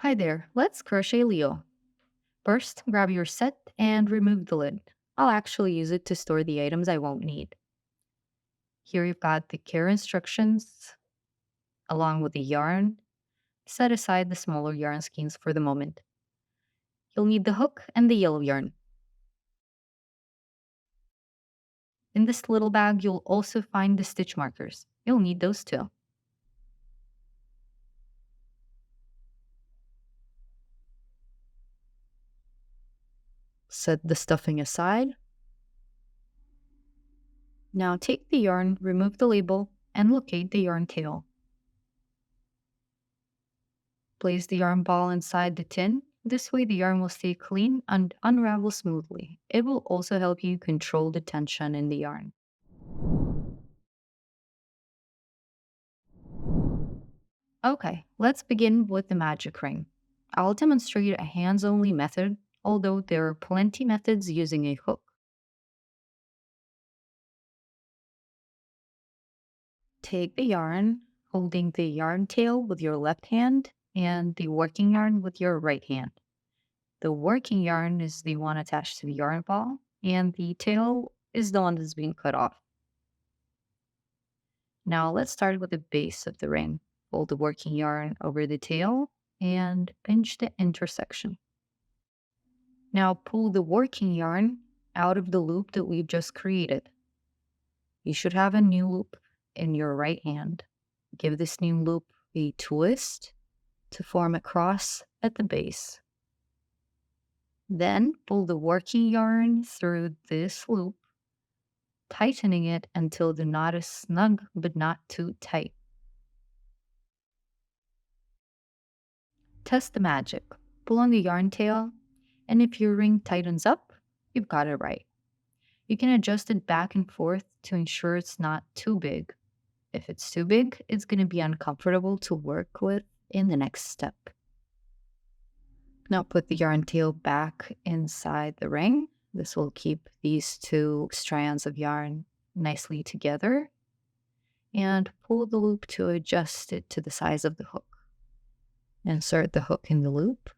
Hi there, let's crochet Leo. First, grab your set and remove the lid. I'll actually use it to store the items I won't need. Here you've got the care instructions along with the yarn. Set aside the smaller yarn skeins for the moment. You'll need the hook and the yellow yarn. In this little bag, you'll also find the stitch markers. You'll need those too. Set the stuffing aside. Now take the yarn, remove the label, and locate the yarn tail. Place the yarn ball inside the tin. This way the yarn will stay clean and unravel smoothly. It will also help you control the tension in the yarn. Okay, let's begin with the magic ring. I'll demonstrate a hands-only method, although there are plenty methods using a hook. Take the yarn, holding the yarn tail with your left hand and the working yarn with your right hand. The working yarn is the one attached to the yarn ball, and the tail is the one that's being cut off. Now let's start with the base of the ring. Fold the working yarn over the tail and pinch the intersection. Now pull the working yarn out of the loop that we've just created. You should have a new loop in your right hand. Give this new loop a twist to form a cross at the base. Then pull the working yarn through this loop, tightening it until the knot is snug but not too tight. Test the magic. Pull on the yarn tail, and if your ring tightens up, you've got it right. You can adjust it back and forth to ensure it's not too big. If it's too big, it's going to be uncomfortable to work with in the next step. Now put the yarn tail back inside the ring. This will keep these two strands of yarn nicely together. And pull the loop to adjust it to the size of the hook. Insert the hook in the loop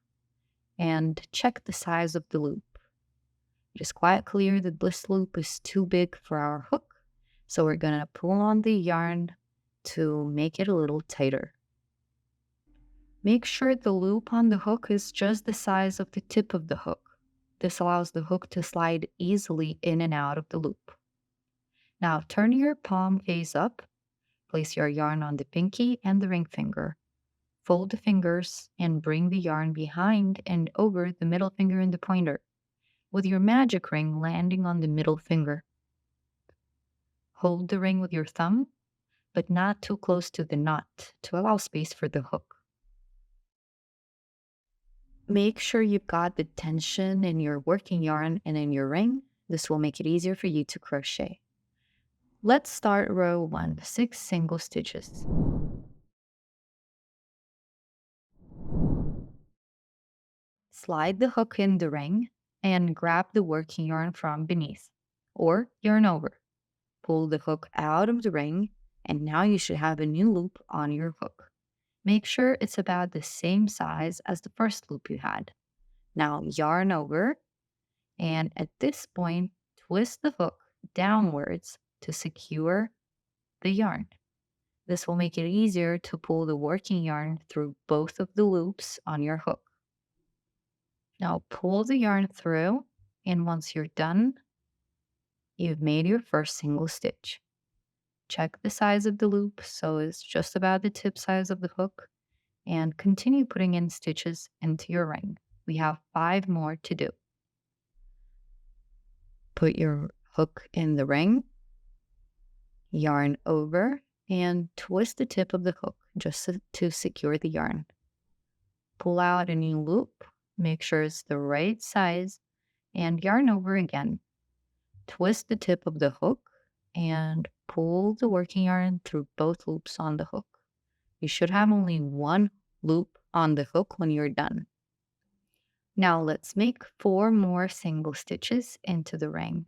and check the size of the loop. It is quite clear that this loop is too big for our hook, so we're going to pull on the yarn to make it a little tighter. Make sure the loop on the hook is just the size of the tip of the hook. This allows the hook to slide easily in and out of the loop. Now turn your palm face up, place your yarn on the pinky and the ring finger. Fold the fingers and bring the yarn behind and over the middle finger and the pointer, with your magic ring landing on the middle finger. Hold the ring with your thumb, but not too close to the knot to allow space for the hook. Make sure you've got the tension in your working yarn and in your ring. This will make it easier for you to crochet. Let's start row 1, 6 single stitches. Slide the hook in the ring and grab the working yarn from beneath, or yarn over. Pull the hook out of the ring, and now you should have a new loop on your hook. Make sure it's about the same size as the first loop you had. Now yarn over, and at this point, twist the hook downwards to secure the yarn. This will make it easier to pull the working yarn through both of the loops on your hook. Now pull the yarn through, and once you're done, you've made your first single stitch. Check the size of the loop so it's just about the tip size of the hook, and continue putting in stitches into your ring. We have 5 more to do. Put your hook in the ring, yarn over, and twist the tip of the hook just to secure the yarn. Pull out a new loop, make sure it's the right size, and yarn over again. Twist the tip of the hook and pull the working yarn through both loops on the hook. You should have only one loop on the hook when you're done. Now let's make 4 more single stitches into the ring.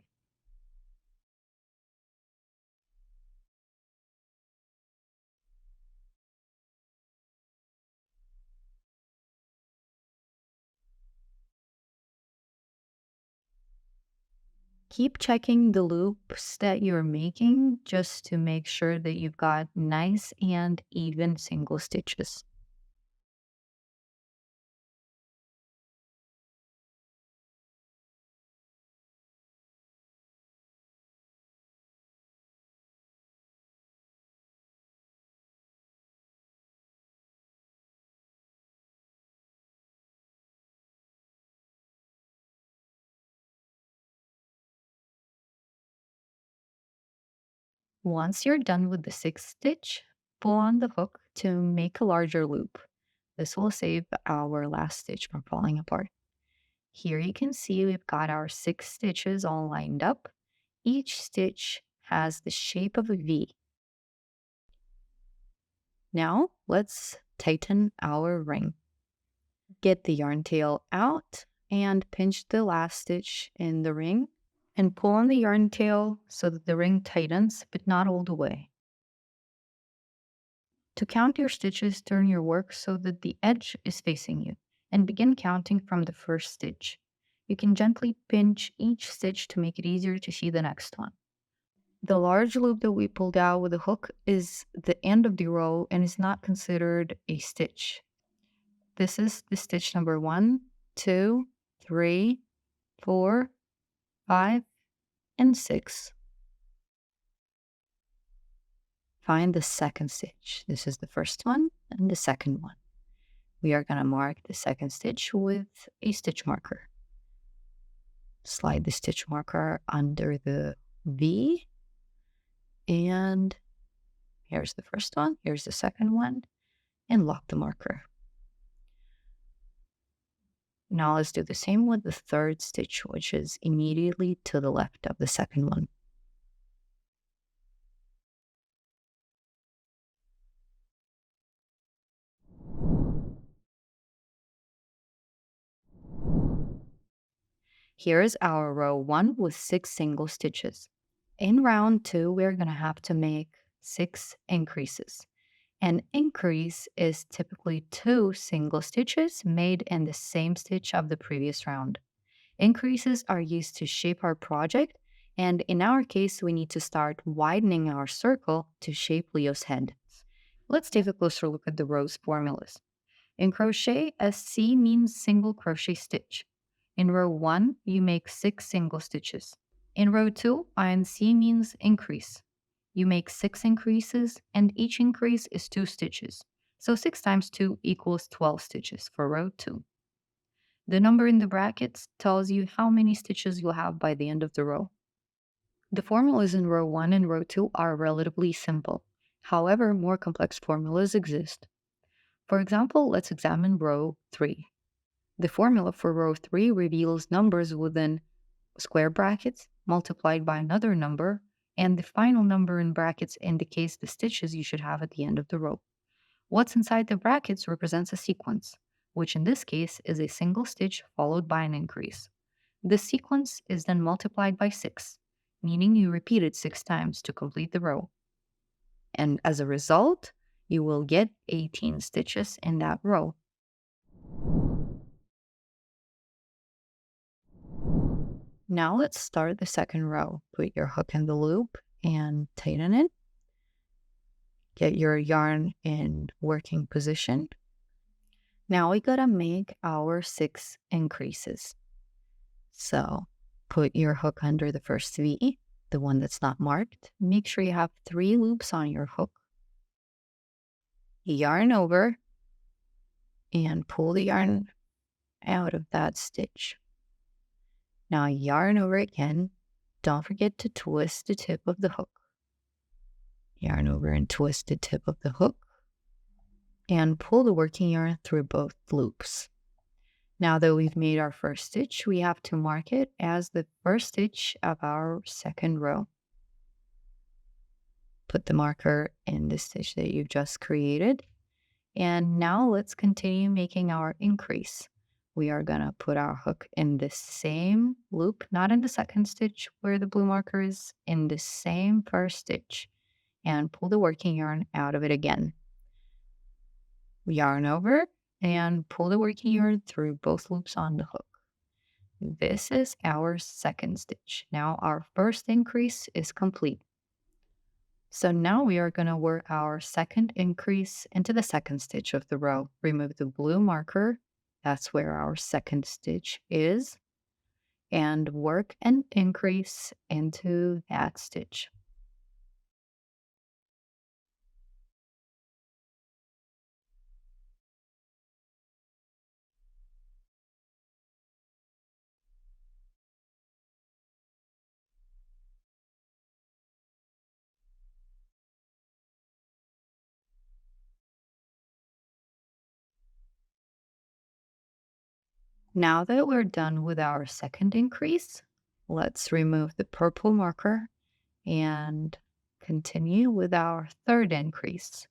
Keep checking the loops that you're making just to make sure that you've got nice and even single stitches. Once you're done with the sixth stitch, pull on the hook to make a larger loop. This will save our last stitch from falling apart. Here you can see we've got our 6 stitches all lined up. Each stitch has the shape of a V. Now let's tighten our ring. Get the yarn tail out and pinch the last stitch in the ring and pull on the yarn tail so that the ring tightens but not all the way. To count your stitches, turn your work so that the edge is facing you and begin counting from the first stitch. You can gently pinch each stitch to make it easier to see the next one. The large loop that we pulled out with the hook is the end of the row and is not considered a stitch. This is the stitch number 1, 2, 3, 4, 5, and 6. Find the second stitch. This is the first one and the second one. We are going to mark the second stitch with a stitch marker. Slide the stitch marker under the V. And here's the first one, here's the second one, and lock the marker. Now let's do the same with the third stitch, which is immediately to the left of the second one. Here is our row 1 with 6 single stitches. In round 2, we're going to have to make 6 increases. An increase is typically 2 single stitches made in the same stitch of the previous round. Increases are used to shape our project, and in our case, we need to start widening our circle to shape Leo's head. Let's take a closer look at the row's formulas. In crochet, a C means single crochet stitch. In row 1, you make 6 single stitches. In row 2, INC means increase. You make 6 increases, and each increase is 2 stitches. So 6 times 2 equals 12 stitches for row 2. The number in the brackets tells you how many stitches you'll have by the end of the row. The formulas in row 1 and row 2 are relatively simple. However, more complex formulas exist. For example, let's examine row 3. The formula for row 3 reveals numbers within square brackets multiplied by another number, and the final number in brackets indicates the stitches you should have at the end of the row. What's inside the brackets represents a sequence, which in this case is a single stitch followed by an increase. This sequence is then multiplied by 6, meaning you repeat it 6 times to complete the row. And as a result, you will get 18 stitches in that row. Now let's start the second row. Put your hook in the loop and tighten it. Get your yarn in working position. Now we gotta make our 6 increases. So put your hook under the first V, the one that's not marked. Make sure you have 3 loops on your hook. Yarn over and pull the yarn out of that stitch. Now yarn over again. Don't forget to twist the tip of the hook. Yarn over and twist the tip of the hook. And pull the working yarn through both loops. Now that we've made our first stitch, we have to mark it as the first stitch of our second row. Put the marker in the stitch that you've just created. And now let's continue making our increase. We are going to put our hook in the same loop, not in the second stitch where the blue marker is, in the same first stitch, and pull the working yarn out of it again. Yarn over and pull the working yarn through both loops on the hook. This is our second stitch. Now our first increase is complete. So now we are going to work our second increase into the second stitch of the row. Remove the blue marker. That's where our second stitch is. And work an increase into that stitch. Now that we're done with our second increase, let's remove the purple marker and continue with our third increase.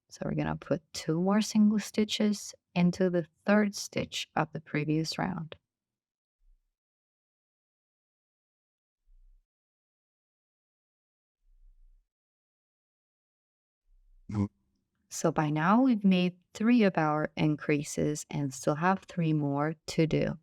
So we're going to put 2 more single stitches into the third stitch of the previous round. So by now we've made 3 of our increases and still have 3 more to do.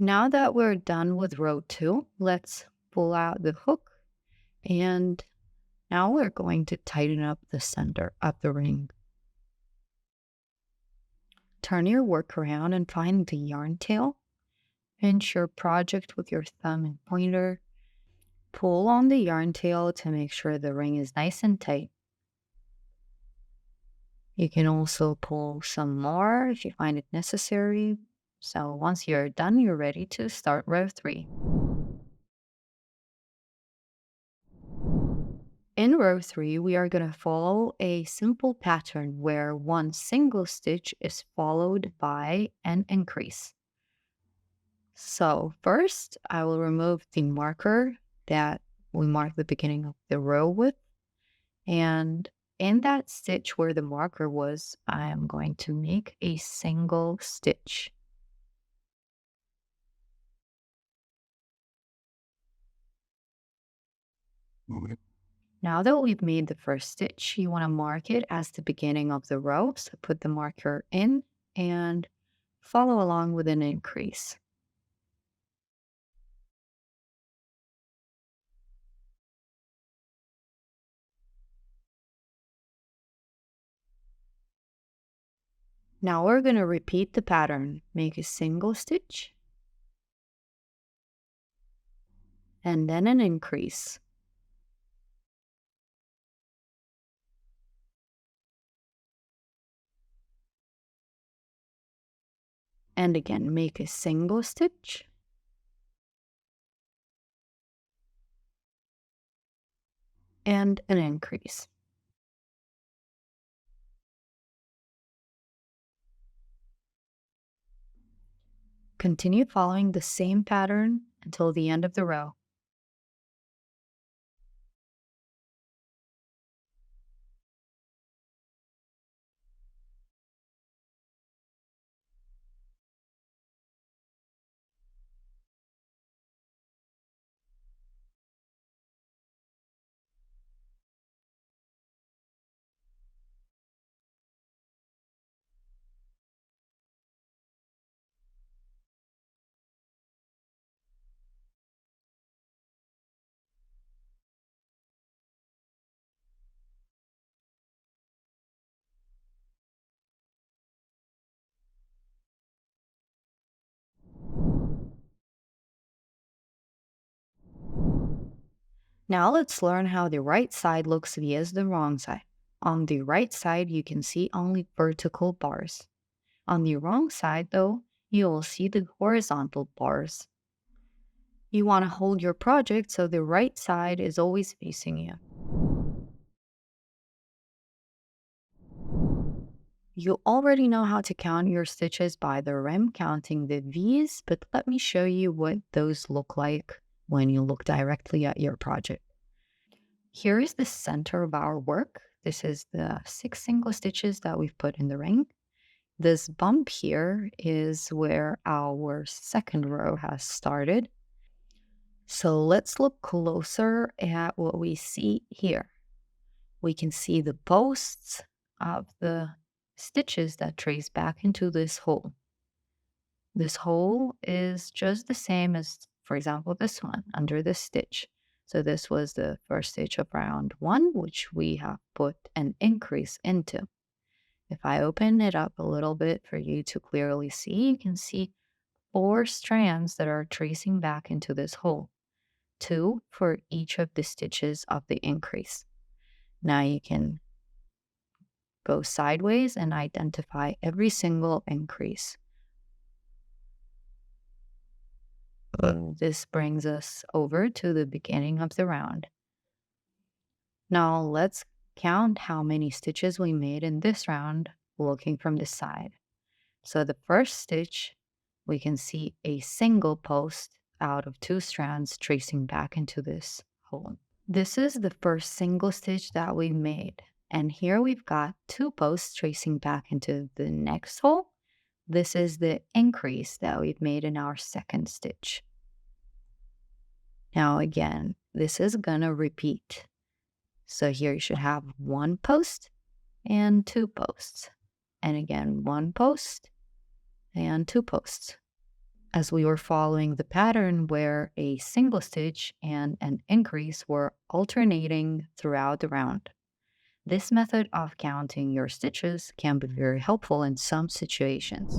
Now that we're done with row 2, let's pull out the hook, and now we're going to tighten up the center of the ring. Turn your work around and find the yarn tail. Pinch your project with your thumb and pointer. Pull on the yarn tail to make sure the ring is nice and tight. You can also pull some more if you find it necessary. So once you're done, you're ready to start row 3. In row 3, we are going to follow a simple pattern where one single stitch is followed by an increase. So first, I will remove the marker that we marked the beginning of the row with. And in that stitch where the marker was, I am going to make a single stitch. Now that we've made the first stitch, you want to mark it as the beginning of the row. So put the marker in and follow along with an increase. Now we're going to repeat the pattern. Make a single stitch and then an increase. And again, make a single stitch and an increase. Continue following the same pattern until the end of the row. Now let's learn how the right side looks via the wrong side. On the right side, you can see only vertical bars. On the wrong side, though, you will see the horizontal bars. You want to hold your project so the right side is always facing you. You already know how to count your stitches by the rim, counting the V's, but let me show you what those look like when you look directly at your project. Here is the center of our work. This is the 6 single stitches that we've put in the ring. This bump here is where our second row has started. So let's look closer at what we see here. We can see the posts of the stitches that trace back into this hole. This hole is just the same as, for example, this one under this stitch. So this was the first stitch of round 1, which we have put an increase into. If I open it up a little bit for you to clearly see, you can see 4 strands that are tracing back into this hole, 2 for each of the stitches of the increase. Now you can go sideways and identify every single increase. This brings us over to the beginning of the round. Now let's count how many stitches we made in this round looking from the side. So the first stitch, we can see a single post out of 2 strands tracing back into this hole. This is the first single stitch that we made. And here we've got 2 posts tracing back into the next hole. This is the increase that we've made in our second stitch. Now again, this is gonna repeat. So here you should have 1 post and 2 posts. And again, 1 post and 2 posts. As we were following the pattern where a single stitch and an increase were alternating throughout the round. This method of counting your stitches can be very helpful in some situations.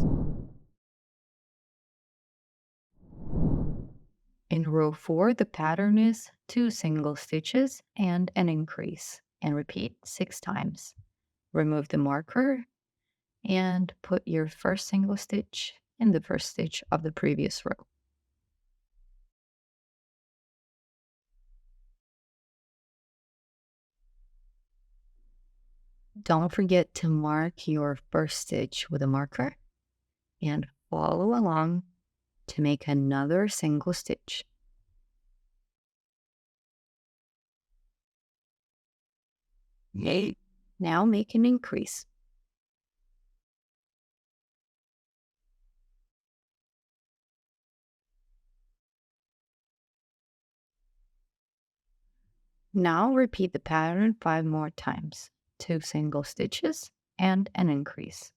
In row 4, the pattern is 2 single stitches and an increase, and repeat 6 times. Remove the marker and put your first single stitch in the first stitch of the previous row. Don't forget to mark your first stitch with a marker and follow along to make another single stitch. Now make an increase. Now repeat the pattern 5 more times. 2 single stitches and an increase.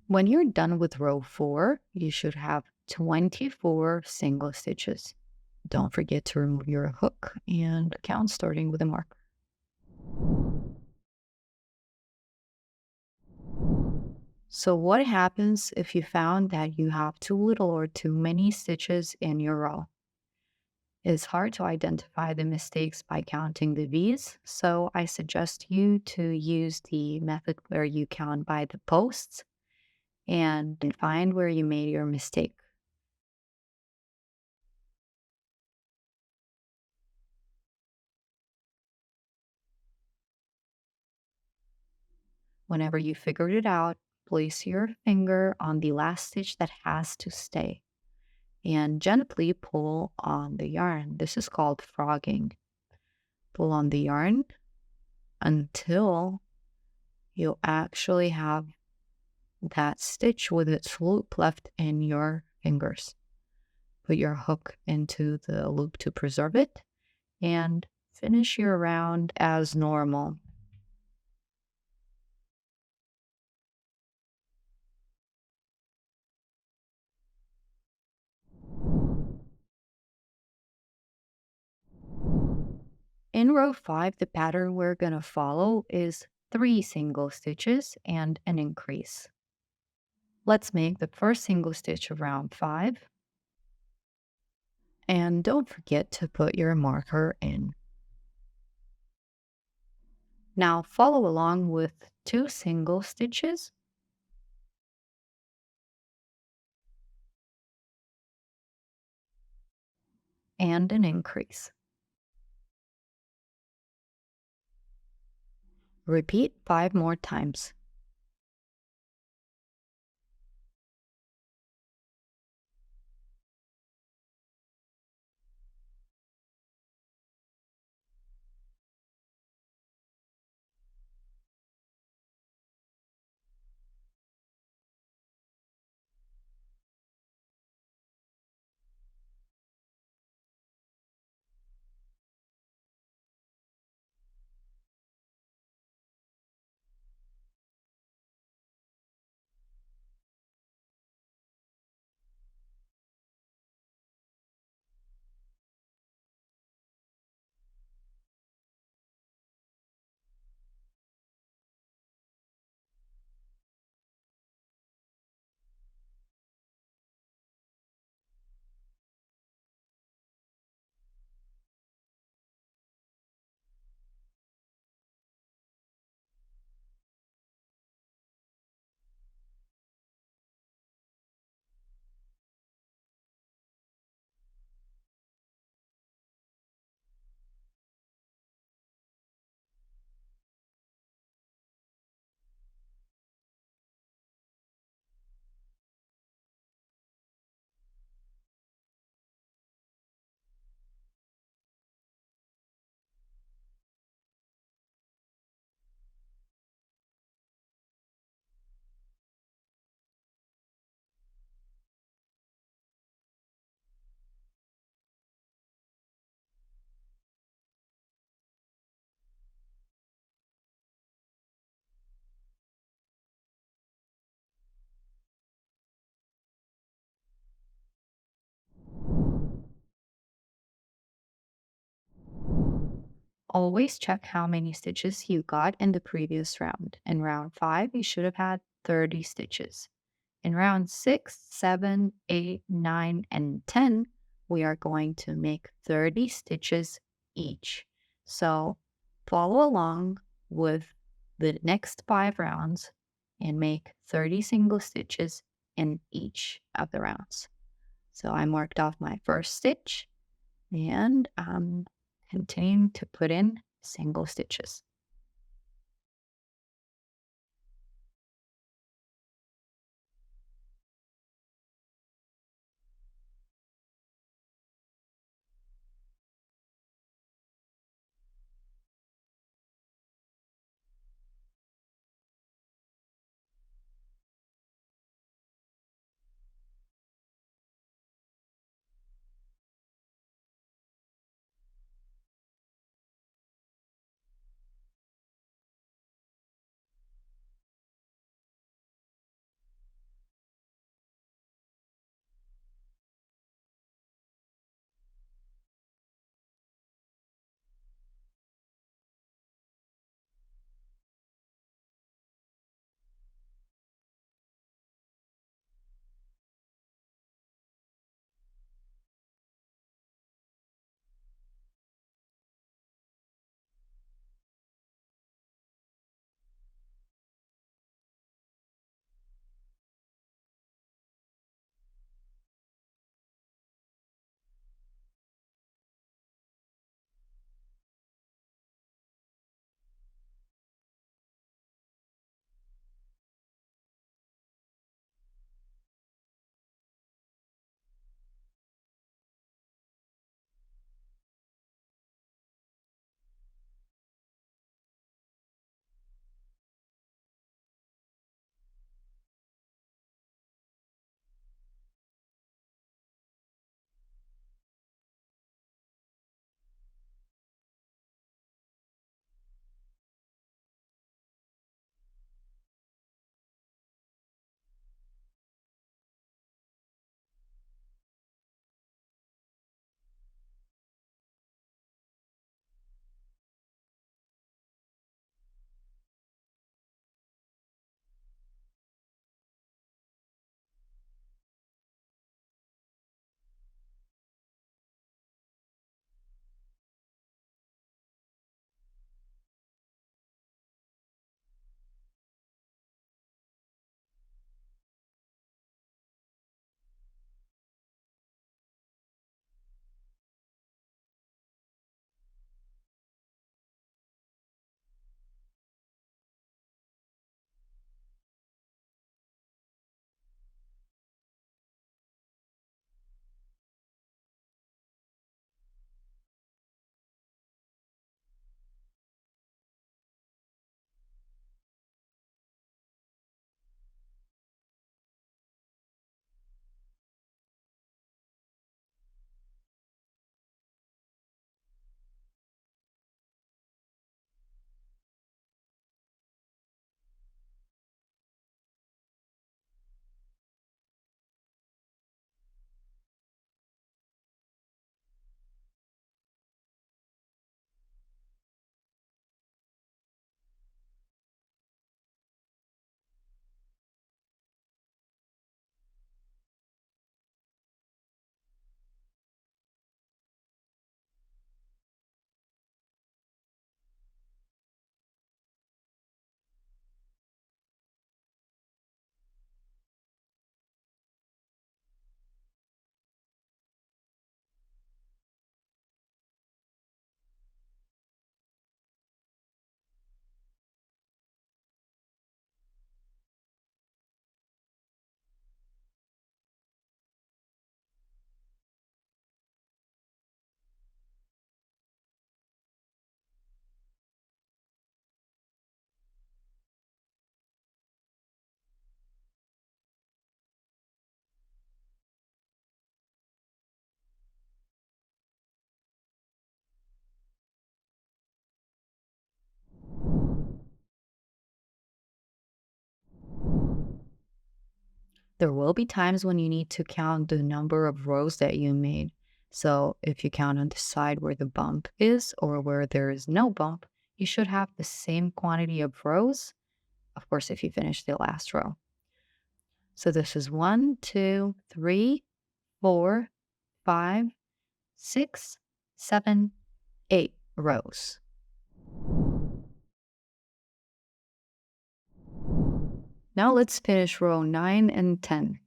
When you're done with row 4, you should have 24 single stitches. Don't forget to remove your hook and count starting with a marker. So what happens if you found that you have too little or too many stitches in your row? It's hard to identify the mistakes by counting the V's, so I suggest you to use the method where you count by the posts and find where you made your mistake. Whenever you figured it out, place your finger on the last stitch that has to stay and gently pull on the yarn. This is called frogging. Pull on the yarn until you actually have that stitch with its loop left in your fingers. Put your hook into the loop to preserve it and finish your round as normal. In row 5, the pattern we're going to follow is 3 single stitches and an increase. Let's make the first single stitch of round 5. And don't forget to put your marker in. Now follow along with 2 single stitches and an increase. Repeat 5 more times. Always check how many stitches you got in the previous round. In round 5, you should have had 30 stitches. In round 6, 7, 8, 9, and 10, we are going to make 30 stitches each. So follow along with the next 5 rounds and make 30 single stitches in each of the rounds. So I marked off my first stitch and I'm continuing to put in single stitches. There will be times when you need to count the number of rows that you made. So if you count on the side where the bump is or where there is no bump, you should have the same quantity of rows. Of course, if you finish the last row. So this is 1, 2, 3, 4, 5, 6, 7, 8 rows. Now let's finish row 9 and 10.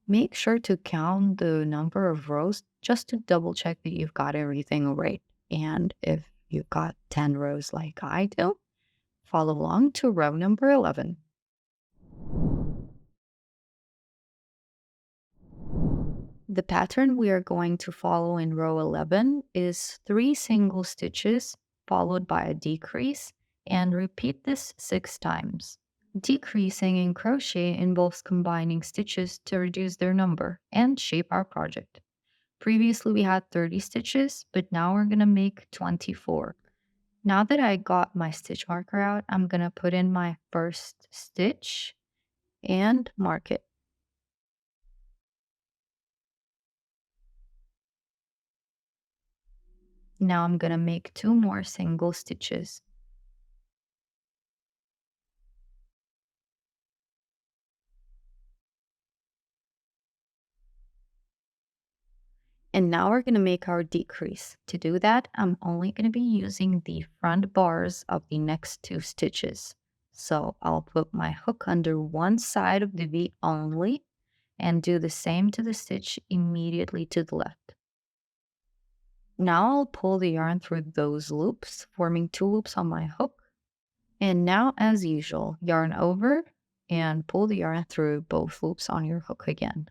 Make sure to count the number of rows just to double check that you've got everything right. And if you've got 10 rows like I do, follow along to row number 11. The pattern we are going to follow in row 11 is 3 single stitches followed by a decrease, and repeat this 6 times. Decreasing in crochet involves combining stitches to reduce their number and shape our project. Previously we had 30 stitches, but now we're going to make 24. Now that I got my stitch marker out, I'm going to put in my first stitch and mark it. Now I'm going to make 2 more single stitches. And now we're going to make our decrease. To do that, I'm only going to be using the front bars of the next 2 stitches. So I'll put my hook under one side of the V only and do the same to the stitch immediately to the left. Now I'll pull the yarn through those loops, forming 2 loops on my hook. And now, as usual, yarn over and pull the yarn through both loops on your hook again.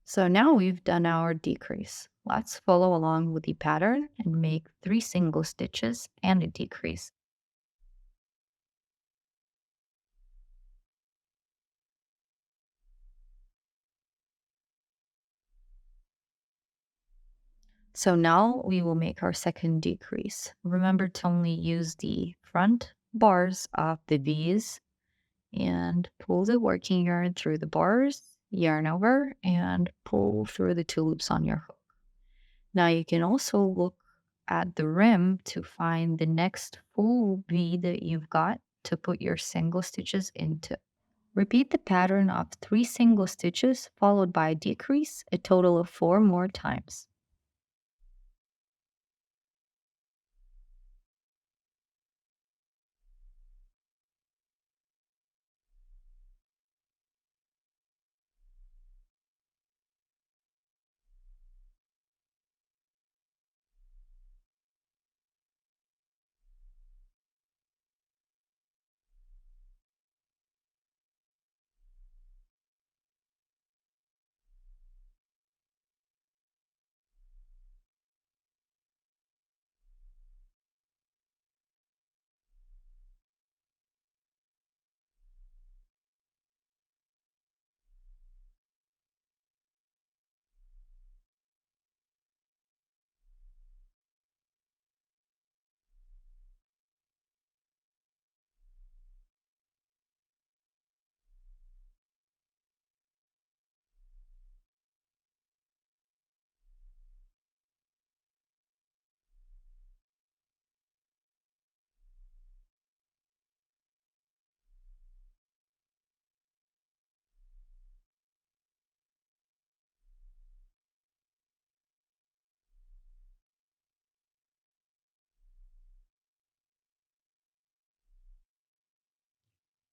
So now we've done our decrease. Let's follow along with the pattern and make 3 single stitches and a decrease. So now we will make our second decrease. Remember to only use the front bars of the V's and pull the working yarn through the bars, yarn over, and pull through the 2 loops on your hook. Now you can also look at the rim to find the next full V that you've got to put your single stitches into. Repeat the pattern of 3 single stitches followed by a decrease a total of 4 more times.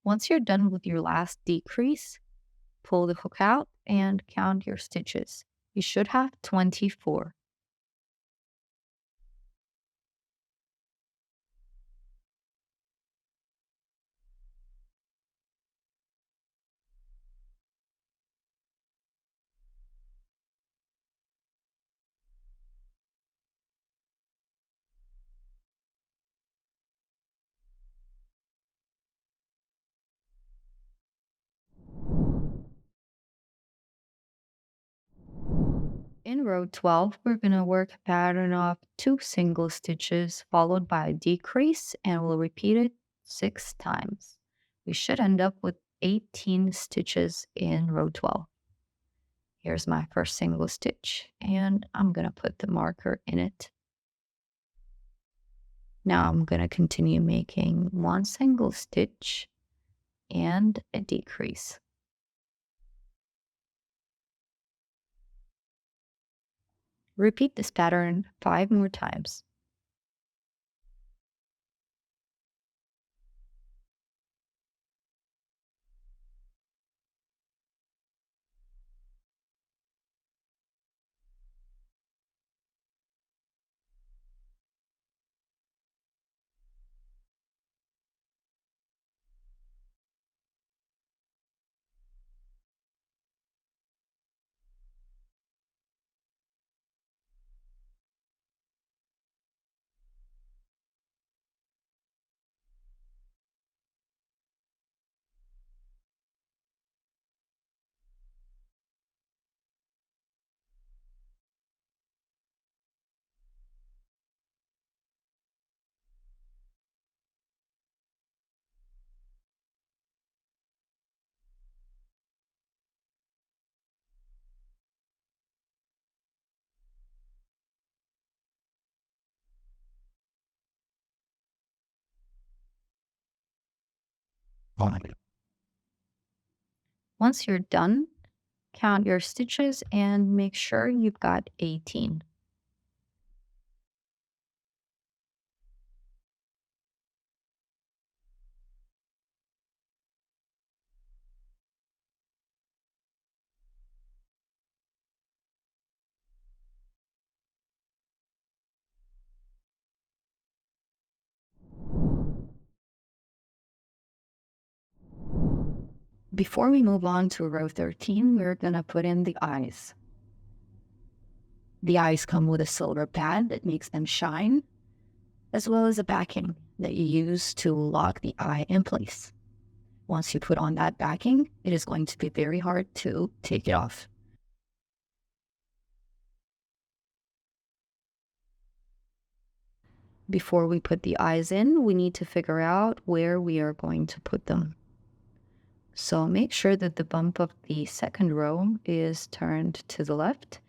Once you're done with your last decrease, pull the hook out and count your stitches. You should have 24. In row 12, we're going to work a pattern of 2 single stitches followed by a decrease, and we'll repeat it 6 times. We should end up with 18 stitches in row 12. Here's my first single stitch, and I'm going to put the marker in it. Now I'm going to continue making 1 single stitch and a decrease. Repeat this pattern 5 more times. Once you're done, count your stitches and make sure you've got 18. Before we move on to row 13, we're going to put in the eyes. The eyes come with a silver pad that makes them shine, as well as a backing that you use to lock the eye in place. Once you put on that backing, it is going to be very hard to take it off. Before we put the eyes in, we need to figure out where we are going to put them. So make sure that the bump of the second row is turned to the left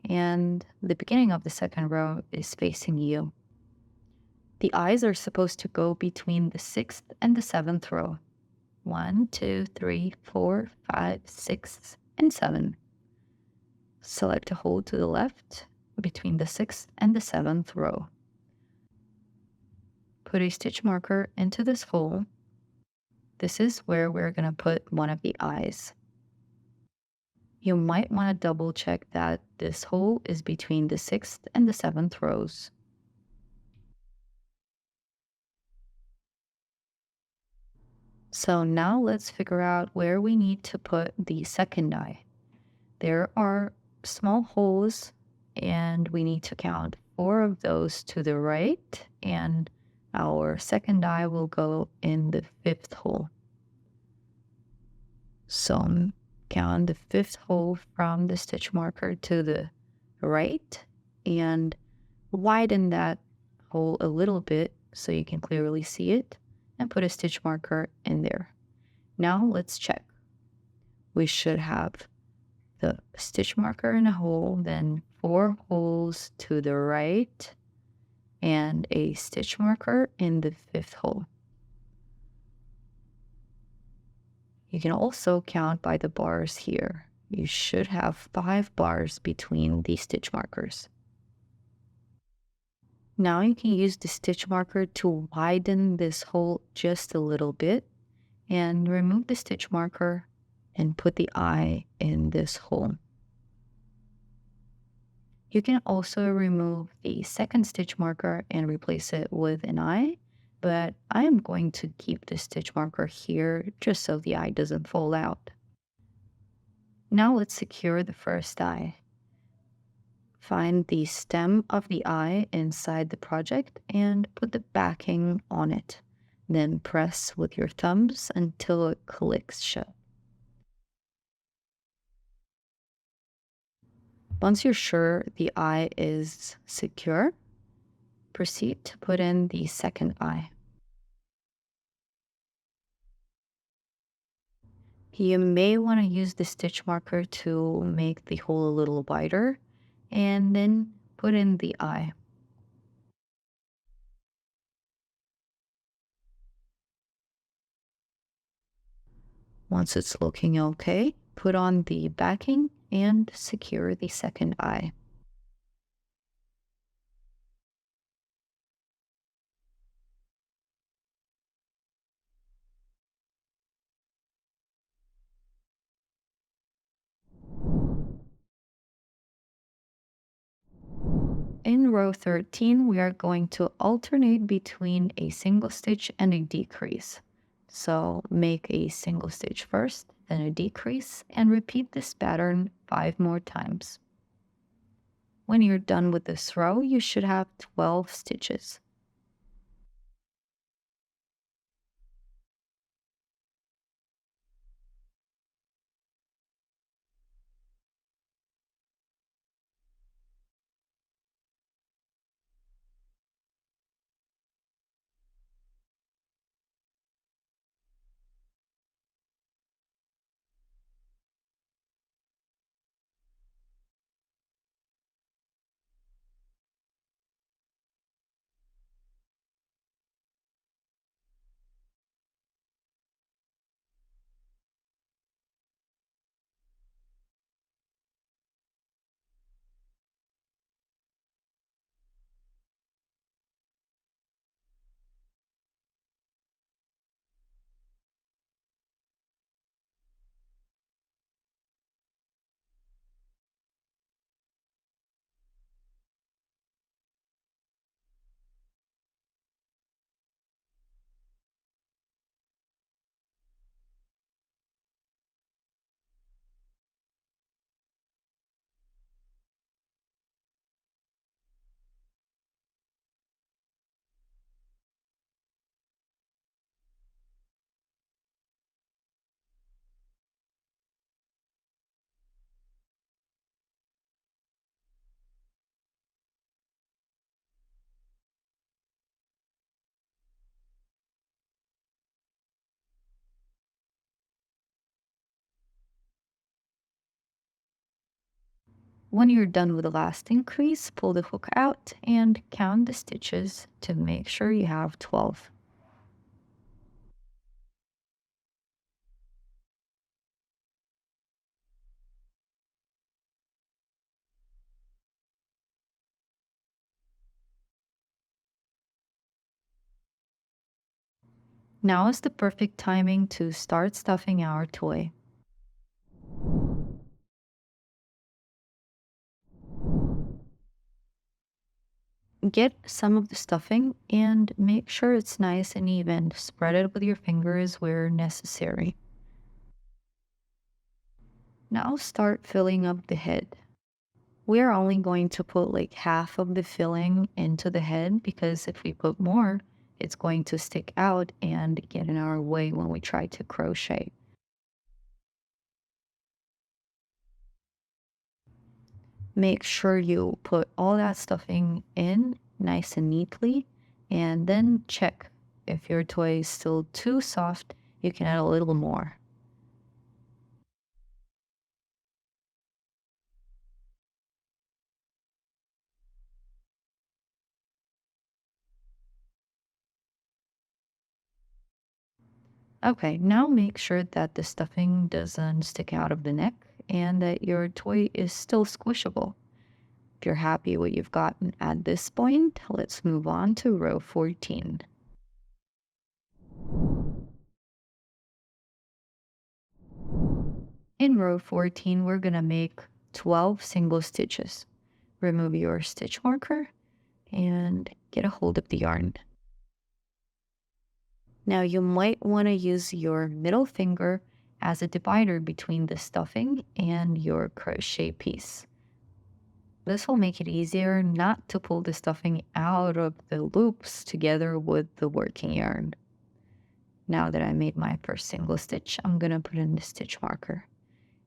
and the beginning of the second row is facing you. The eyes are supposed to go between the 6th and the 7th row. 1, 2, 3, 4, 5, 6, and 7. Select a hole to the left between the 6th and the 7th row. Put a stitch marker into this hole. This is where we're going to put one of the eyes. You might want to double check that this hole is between the 6th and the 7th rows. So now let's figure out where we need to put the second eye. There are small holes and we need to count 4 of those to the right, and our second eye will go in the 5th hole. So count the 5th hole from the stitch marker to the right and widen that hole a little bit so you can clearly see it, and put a stitch marker in there. Now let's check. We should have the stitch marker in a hole, then 4 holes to the right, and a stitch marker in the 5th hole. You can also count by the bars here. You should have 5 bars between the stitch markers. Now you can use the stitch marker to widen this hole just a little bit and remove the stitch marker and put the eye in this hole. You can also remove the second stitch marker and replace it with an eye, but I am going to keep the stitch marker here just so the eye doesn't fall out. Now let's secure the first eye. Find the stem of the eye inside the project and put the backing on it. Then press with your thumbs until it clicks shut. Once you're sure the eye is secure, proceed to put in the second eye. You may want to use the stitch marker to make the hole a little wider and then put in the eye. Once it's looking okay, put on the backing and secure the second eye. In row 13, we are going to alternate between a single stitch and a decrease. So make a single stitch first, then a decrease, and repeat this pattern 5 more times. When you're done with this row, you should have 12 stitches. When you're done with the last increase, pull the hook out and count the stitches to make sure you have 12. Now is the perfect timing to start stuffing our toy. Get some of the stuffing and make sure it's nice and even. Spread it with your fingers where necessary. Now start filling up the head. We are only going to put like half of the filling into the head because if we put more, it's going to stick out and get in our way when we try to crochet. Make sure you put all that stuffing in nice and neatly and then check. If your toy is still too soft, you can add a little more. Okay, now make sure that the stuffing doesn't stick out of the neck and that your toy is still squishable. If you're happy what you've gotten at this point, let's move on to row 14. In row 14, we're going to make 12 single stitches. Remove your stitch marker and get a hold of the yarn. Now you might want to use your middle finger as a divider between the stuffing and your crochet piece. This will make it easier not to pull the stuffing out of the loops together with the working yarn. Now that I made my first single stitch, I'm going to put in the stitch marker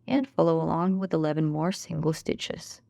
and follow along with 11 more single stitches.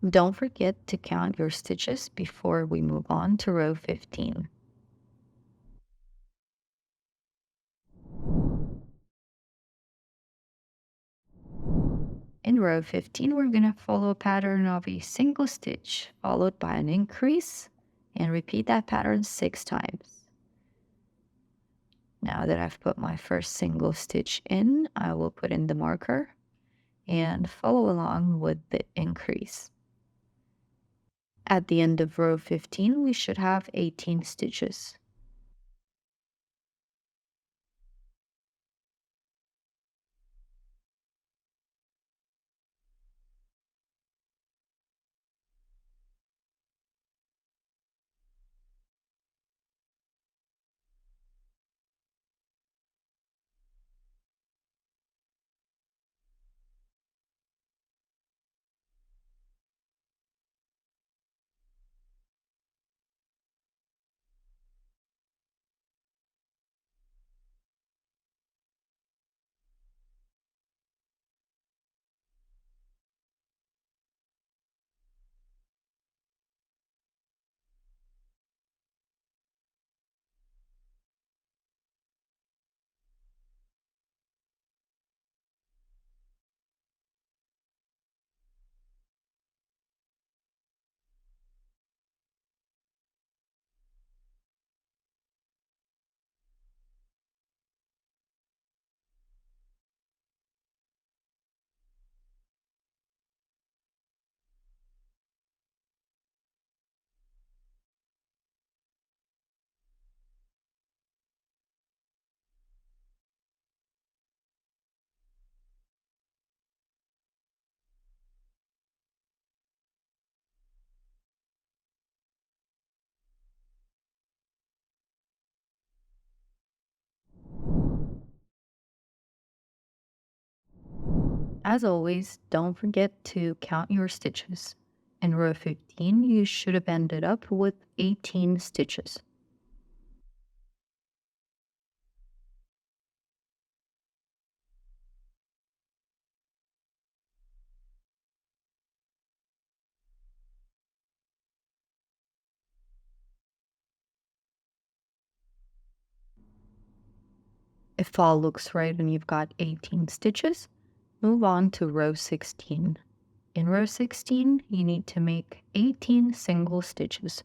Don't forget to count your stitches before we move on to row 15. In row 15, we're going to follow a pattern of a single stitch followed by an increase and repeat that pattern 6 times. Now that I've put my first single stitch in, I will put in the marker and follow along with the increase. At the end of row 15, we should have 18 stitches. As always, don't forget to count your stitches. In row 15, you should have ended up with 18 stitches. If all looks right and you've got 18 stitches, move on to row 16. In row 16, you need to make 18 single stitches.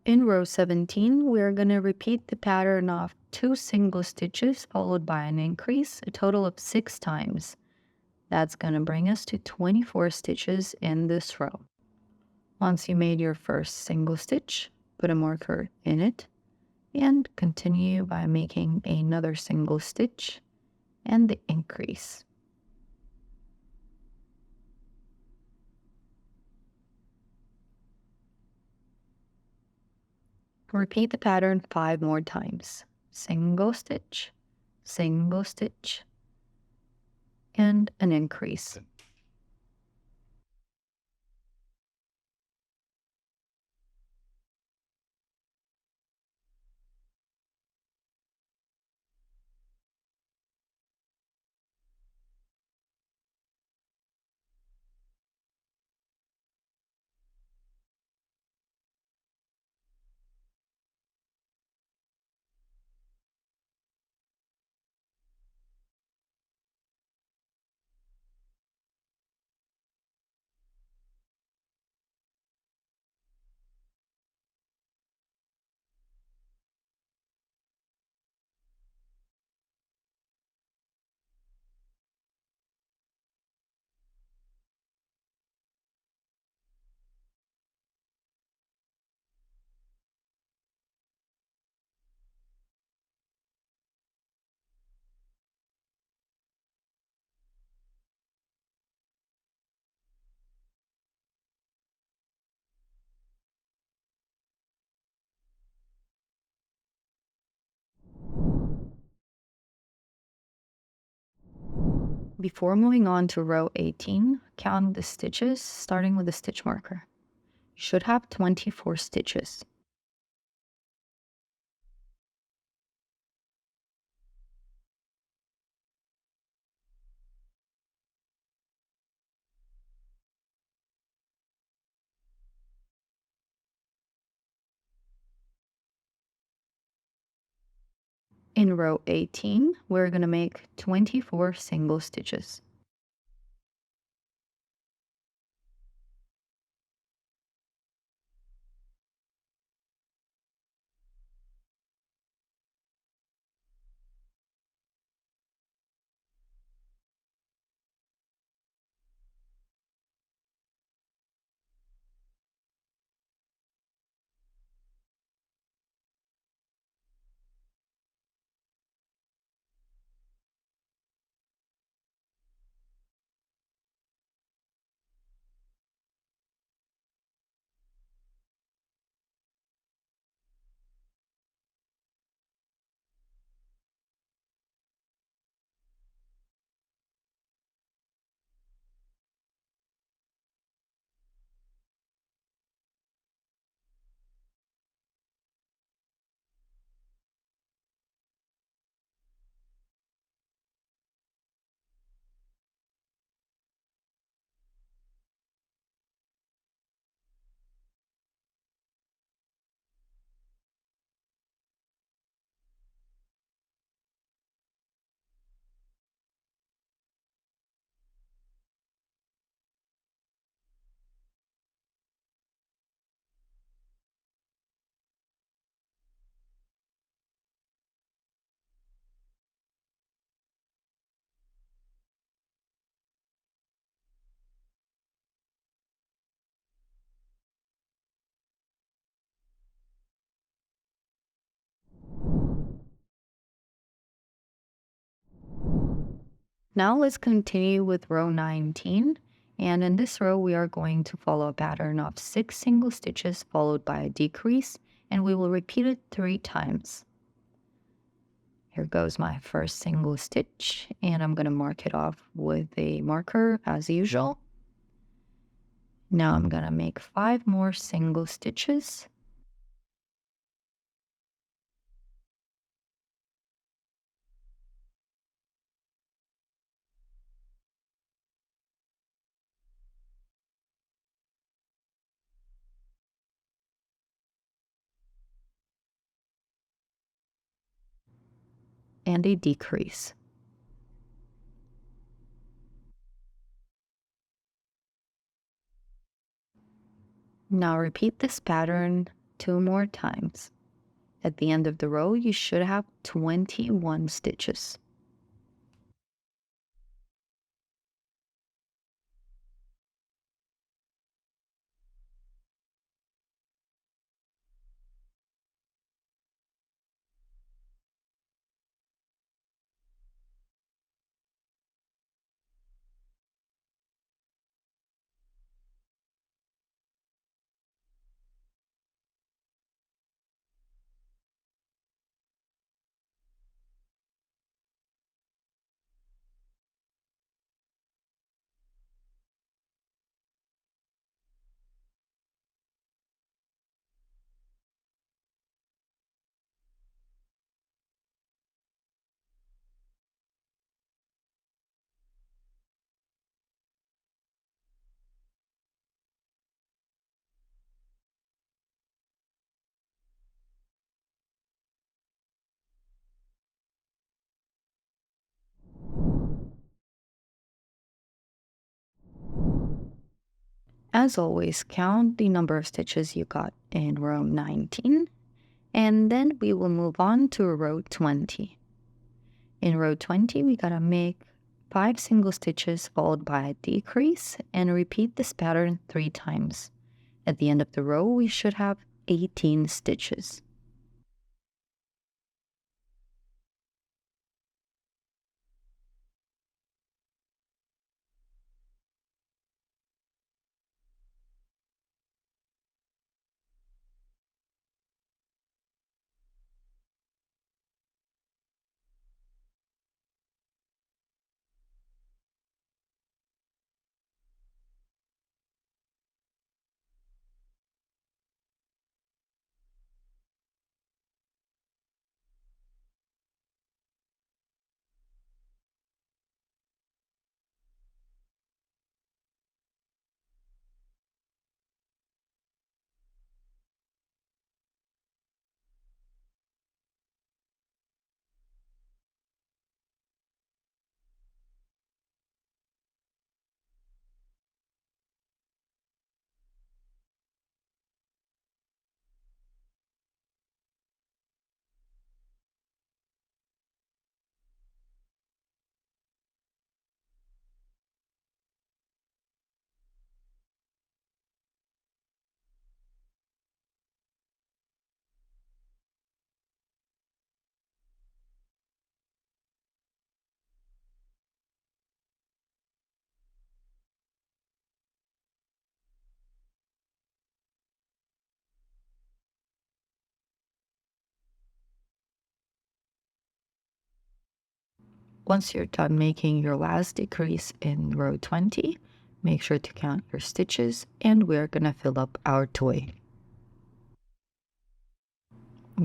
In row 17, we're going to repeat the pattern of 2 single stitches followed by an increase, a total of 6 times. That's going to bring us to 24 stitches in this row. Once you made your first single stitch, put a marker in it and continue by making another single stitch and the increase. Repeat the pattern 5 more times. Single stitch, and an increase. Before moving on to row 18, count the stitches starting with the stitch marker. You should have 24 stitches. In row 18, we're going to make 24 single stitches. Now let's continue with row 19. And in this row, we are going to follow a pattern of 6 single stitches followed by a decrease, and we will repeat it 3 times. Here goes my first single stitch, and I'm going to mark it off with a marker as usual. Now I'm going to make 5 more single stitches. And a decrease. Now repeat this pattern 2 more times. At the end of the row, you should have 21 stitches. As always, count the number of stitches you got in row 19, and then we will move on to row 20. In row 20, we gotta make 5 single stitches followed by a decrease and repeat this pattern 3 times. At the end of the row, we should have 18 stitches. Once you're done making your last decrease in row 20, make sure to count your stitches, and we're gonna fill up our toy.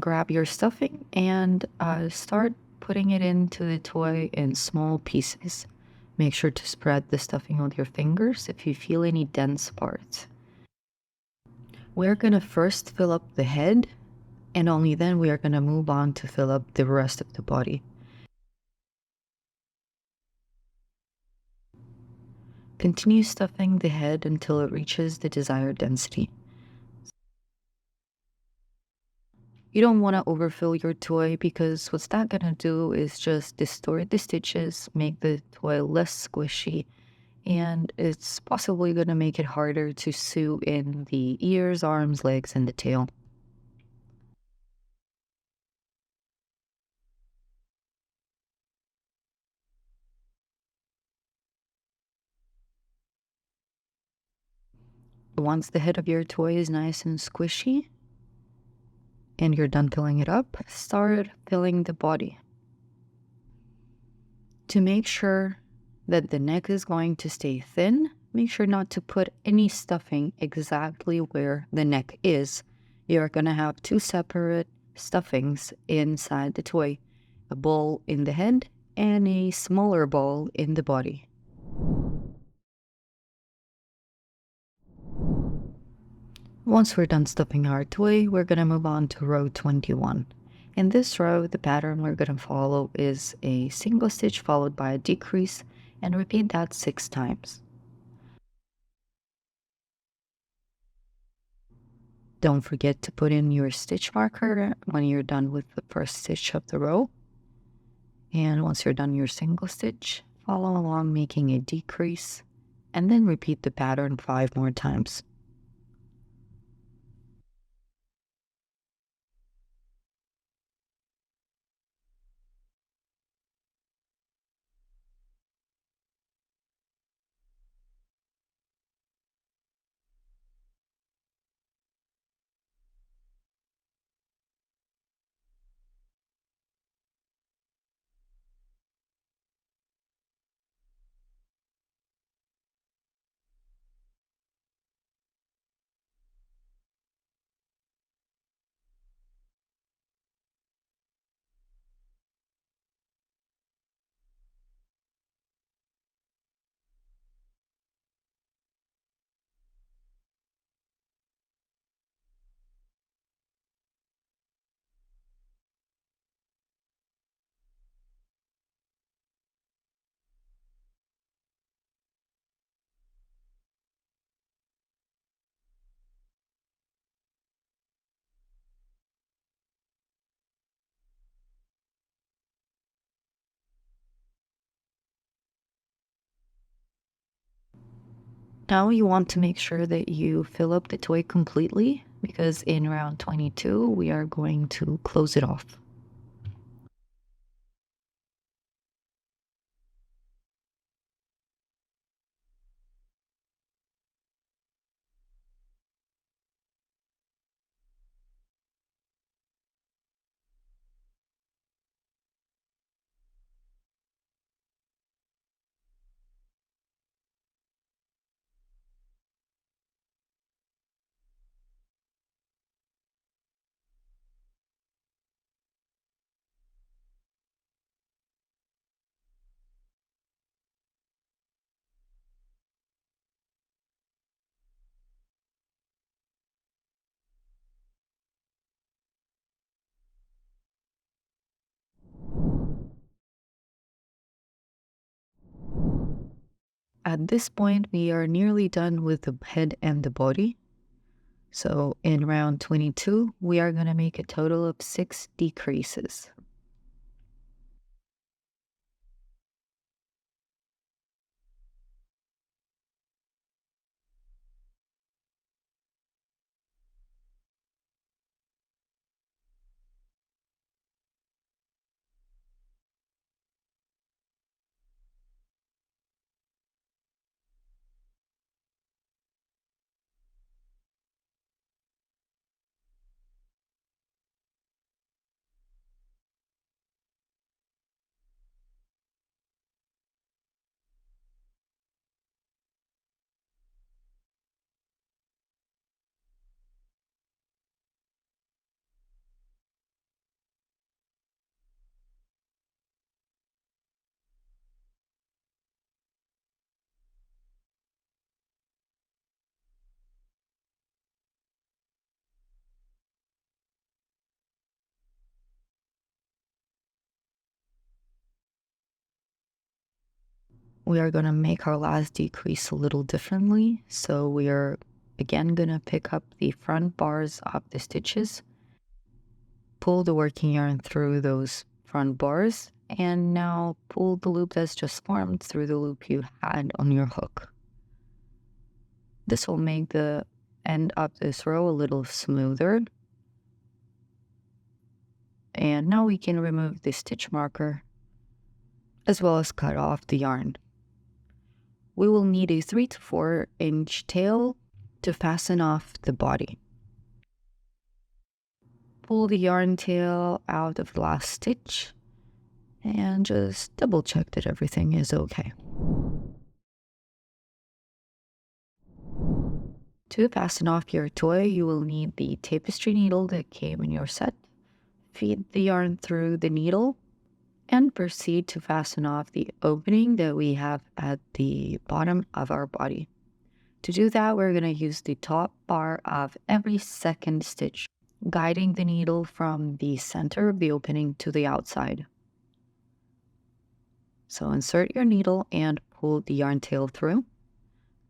Grab your stuffing and start putting it into the toy in small pieces. Make sure to spread the stuffing with your fingers if you feel any dense parts. We're gonna first fill up the head, and only then we are gonna move on to fill up the rest of the body. Continue stuffing the head until it reaches the desired density. You don't want to overfill your toy because what's that going to do is just distort the stitches, make the toy less squishy, and it's possibly going to make it harder to sew in the ears, arms, legs, and the tail. Once the head of your toy is nice and squishy and you're done filling it up, start filling the body. To make sure that the neck is going to stay thin, make sure not to put any stuffing exactly where the neck is. You're going to have two separate stuffings inside the toy, a ball in the head and a smaller ball in the body. Once we're done stuffing our toy, we're going to move on to row 21. In this row, the pattern we're going to follow is a single stitch followed by a decrease, and repeat that 6 times. Don't forget to put in your stitch marker when you're done with the first stitch of the row. And once you're done your single stitch, follow along making a decrease, and then repeat the pattern 5 more times. Now you want to make sure that you fill up the toy completely, because in round 22 we are going to close it off. At this point, we are nearly done with the head and the body. So in round 22, we are going to make a total of 6 decreases. We are going to make our last decrease a little differently. So we are again going to pick up the front bars of the stitches, pull the working yarn through those front bars, and now pull the loop that's just formed through the loop you had on your hook. This will make the end of this row a little smoother. And now we can remove the stitch marker as well as cut off the yarn. We will need a 3 to 4 inch tail to fasten off the body. Pull the yarn tail out of the last stitch and just double check that everything is okay. To fasten off your toy, you will need the tapestry needle that came in your set. Feed the yarn through the needle and proceed to fasten off the opening that we have at the bottom of our body. To do that, we're going to use the top bar of every second stitch, guiding the needle from the center of the opening to the outside. So insert your needle and pull the yarn tail through,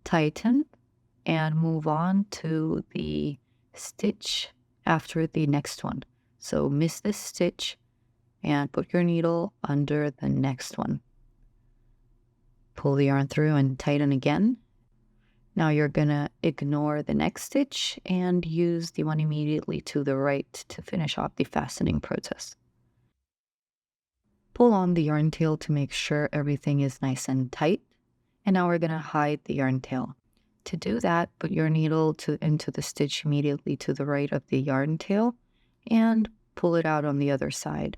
tighten, and move on to the stitch after the next one. So miss this stitch and put your needle under the next one. Pull the yarn through and tighten again. Now you're gonna ignore the next stitch and use the one immediately to the right to finish off the fastening process. Pull on the yarn tail to make sure everything is nice and tight. And now we're gonna hide the yarn tail. To do that, put your needle into the stitch immediately to the right of the yarn tail and pull it out on the other side.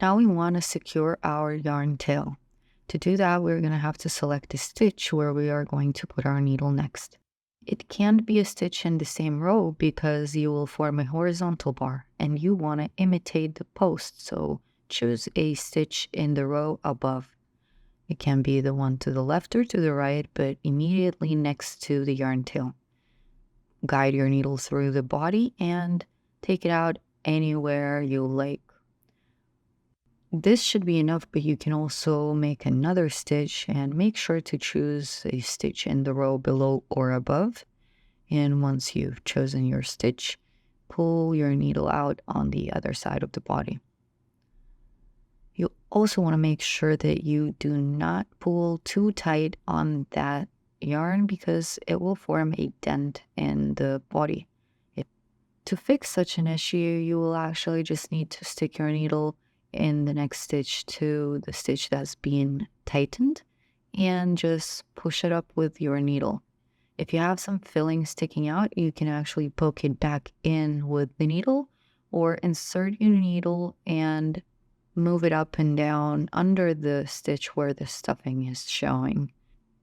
Now we want to secure our yarn tail. To do that, we're going to have to select the stitch where we are going to put our needle next. It can't be a stitch in the same row because you will form a horizontal bar and you want to imitate the post, so choose a stitch in the row above. It can be the one to the left or to the right, but immediately next to the yarn tail. Guide your needle through the body and take it out anywhere you like. This should be enough, but you can also make another stitch and make sure to choose a stitch in the row below or above. And once you've chosen your stitch, pull your needle out on the other side of the body. You also want to make sure that you do not pull too tight on that yarn because it will form a dent in the body. To fix such an issue, you will actually just need to stick your needle in the next stitch to the stitch that's being tightened and just push it up with your needle. If you have some filling sticking out, you can actually poke it back in with the needle or insert your needle and move it up and down under the stitch where the stuffing is showing.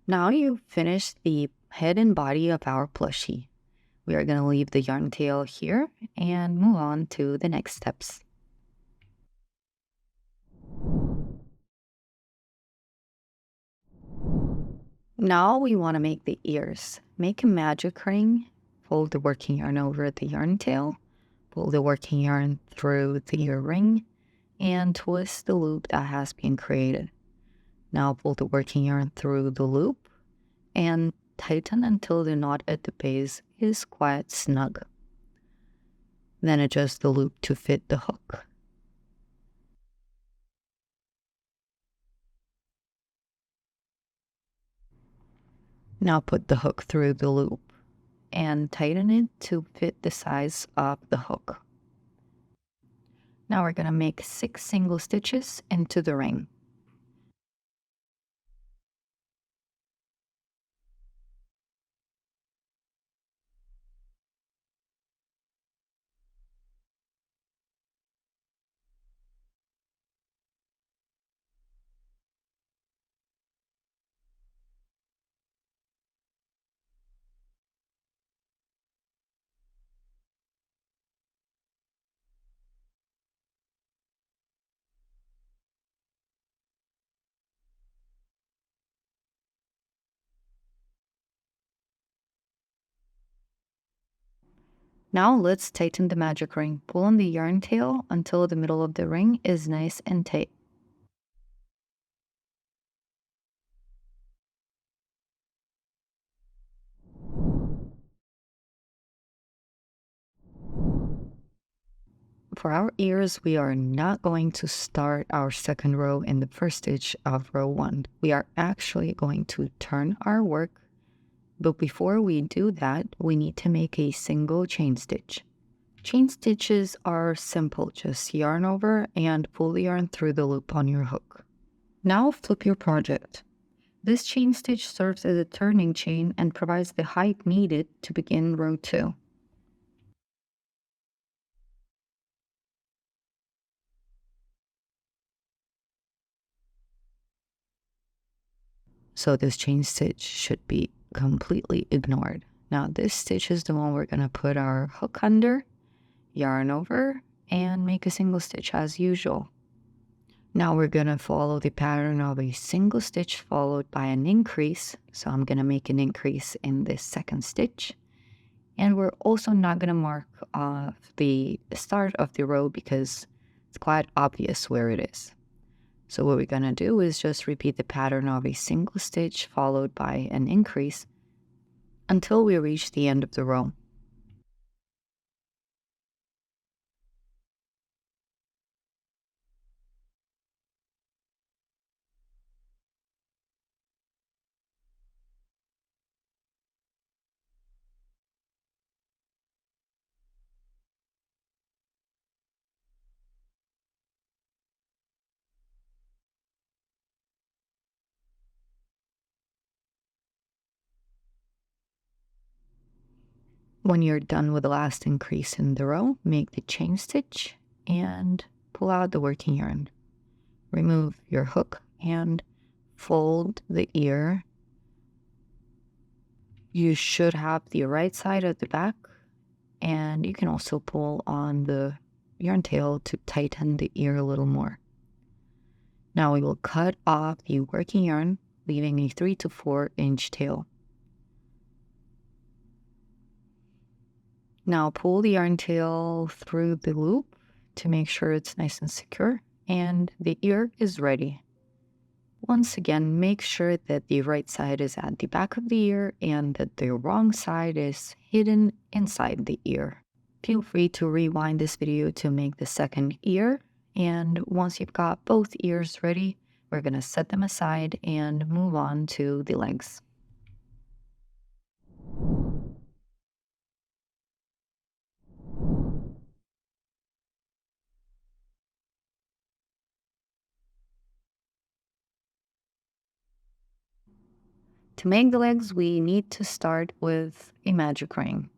Now you've finished the head and body of our plushie. We are going to leave the yarn tail here and move on to the next steps. Now we want to make the ears. Make a magic ring, fold the working yarn over the yarn tail, pull the working yarn through the ear ring, and twist the loop that has been created. Now pull the working yarn through the loop and tighten until the knot at the base is quite snug. Then adjust the loop to fit the hook. Now put the hook through the loop and tighten it to fit the size of the hook. Now we're going to make 6 single stitches into the ring. Now let's tighten the magic ring. Pull on the yarn tail until the middle of the ring is nice and tight. For our ears, we are not going to start our second row in the first stitch of row 1. We are actually going to turn our work, but before we do that, we need to make a single chain stitch. Chain stitches are simple, just yarn over and pull the yarn through the loop on your hook. Now flip your project. This chain stitch serves as a turning chain and provides the height needed to begin row 2. So this chain stitch should be completely ignored. Now this stitch is the one we're going to put our hook under, yarn over, and make a single stitch as usual. Now we're going to follow the pattern of a single stitch followed by an increase. So I'm going to make an increase in this second stitch. And we're also not going to mark off the start of the row because it's quite obvious where it is. So what we're going to do is just repeat the pattern of a single stitch followed by an increase until we reach the end of the row. When you're done with the last increase in the row, make the chain stitch and pull out the working yarn. Remove your hook and fold the ear. You should have the right side at the back, and you can also pull on the yarn tail to tighten the ear a little more. Now we will cut off the working yarn, leaving a 3 to 4 inch tail. Now pull the yarn tail through the loop to make sure it's nice and secure, and the ear is ready. Once again, make sure that the right side is at the back of the ear and that the wrong side is hidden inside the ear. Feel free to rewind this video to make the second ear, and once you've got both ears ready, we're going to set them aside and move on to the legs. To make the legs, we need to start with a magic ring.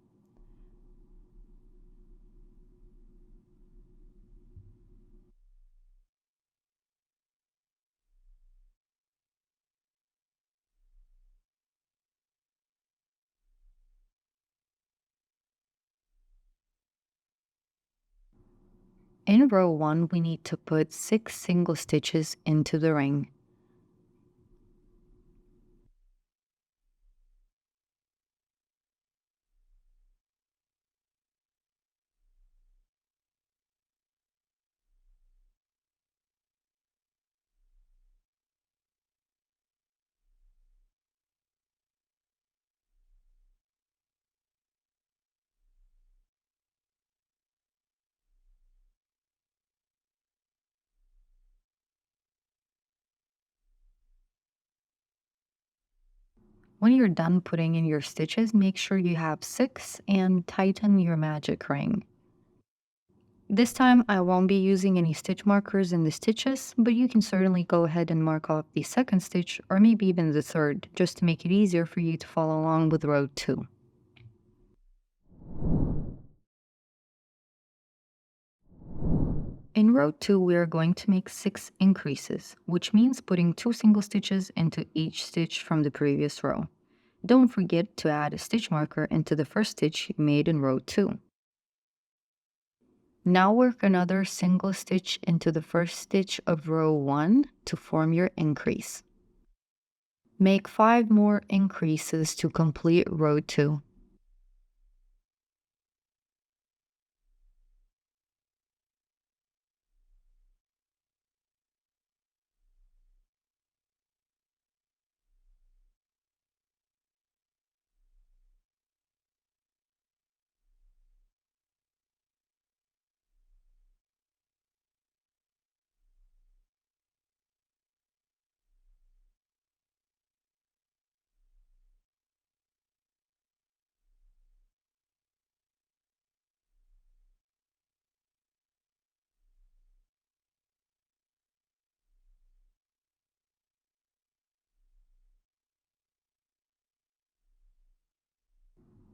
In row 1, we need to put 6 single stitches into the ring. When you're done putting in your stitches, make sure you have 6 and tighten your magic ring. This time I won't be using any stitch markers in the stitches, but you can certainly go ahead and mark off the second stitch or maybe even the third, just to make it easier for you to follow along with row 2. In row 2, we are going to make 6 increases, which means putting 2 single stitches into each stitch from the previous row. Don't forget to add a stitch marker into the first stitch you made in row 2. Now work another single stitch into the first stitch of row 1 to form your increase. Make 5 more increases to complete row 2.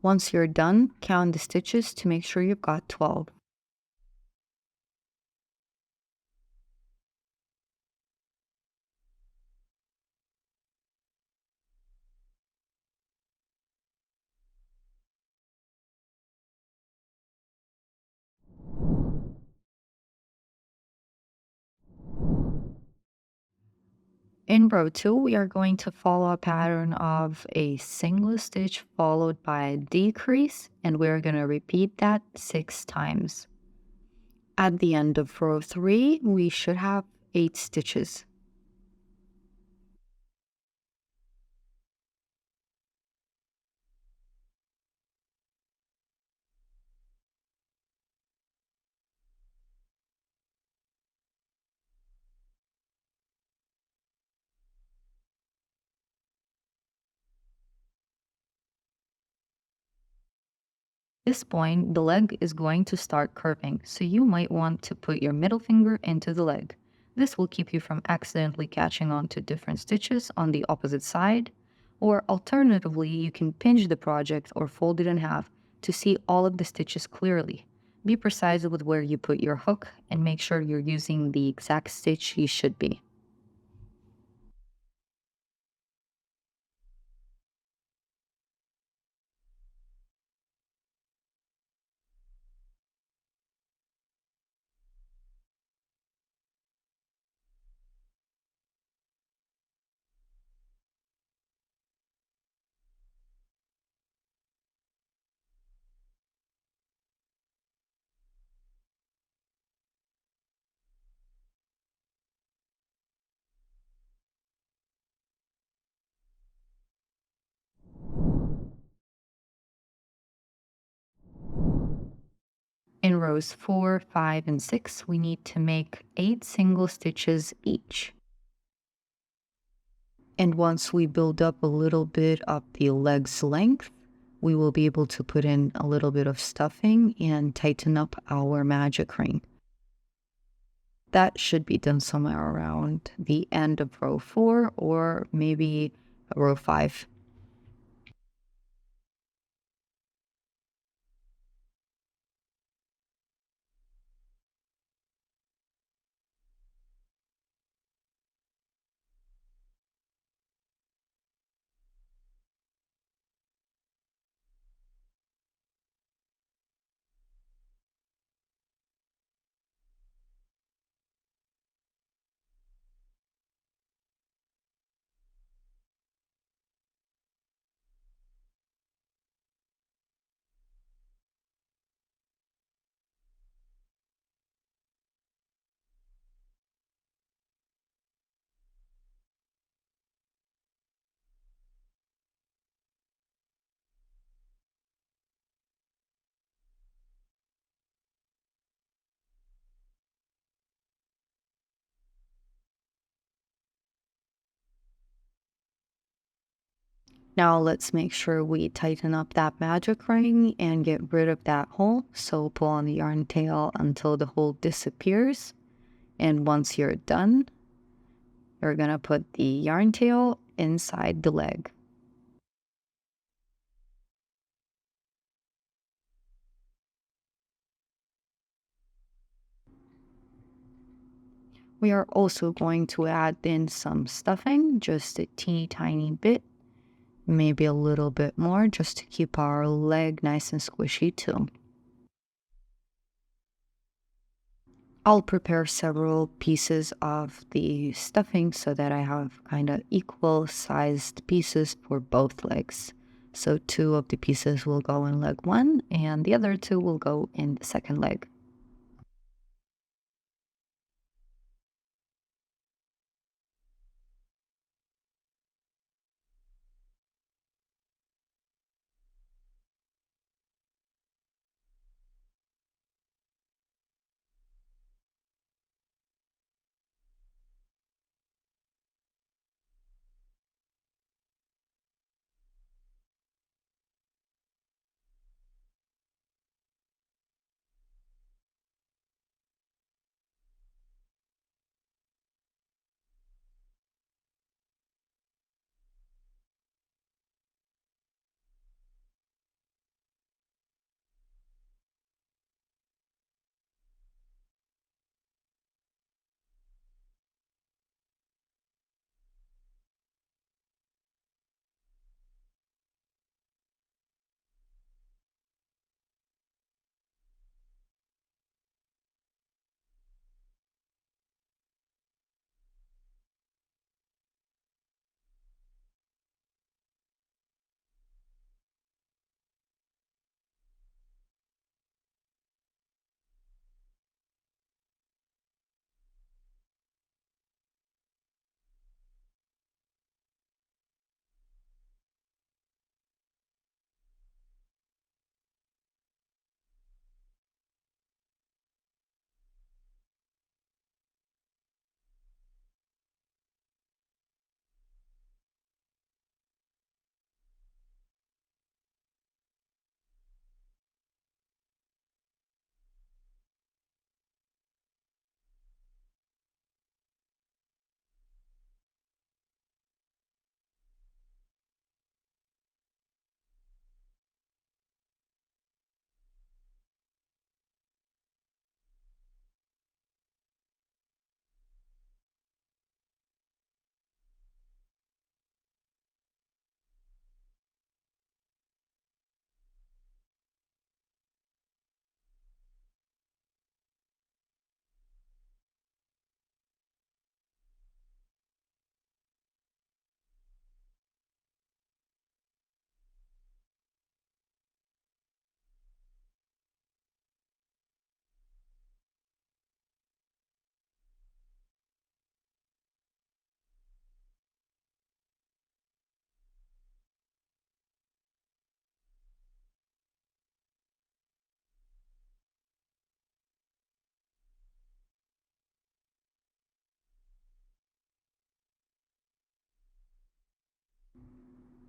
Once you're done, count the stitches to make sure you've got 12. In row 2, we are going to follow a pattern of a single stitch followed by a decrease, and we're going to repeat that 6 times. At the end of row 3, we should have 8 stitches. This point, the leg is going to start curving, so you might want to put your middle finger into the leg. This will keep you from accidentally catching on to different stitches on the opposite side, or alternatively, you can pinch the project or fold it in half to see all of the stitches clearly. Be precise with where you put your hook and make sure you're using the exact stitch you should be. In rows 4, 5, and 6, we need to make 8 single stitches each. And once we build up a little bit of the leg's length, we will be able to put in a little bit of stuffing and tighten up our magic ring. That should be done somewhere around the end of row 4 or maybe row 5. Now let's make sure we tighten up that magic ring and get rid of that hole. So pull on the yarn tail until the hole disappears. And once you're done, you're going to put the yarn tail inside the leg. We are also going to add in some stuffing, just a teeny tiny bit, maybe a little bit more, just to keep our leg nice and squishy too. I'll prepare several pieces of the stuffing so that I have kind of equal sized pieces for both legs. So 2 of the pieces will go in leg 1 and the other 2 will go in the second leg.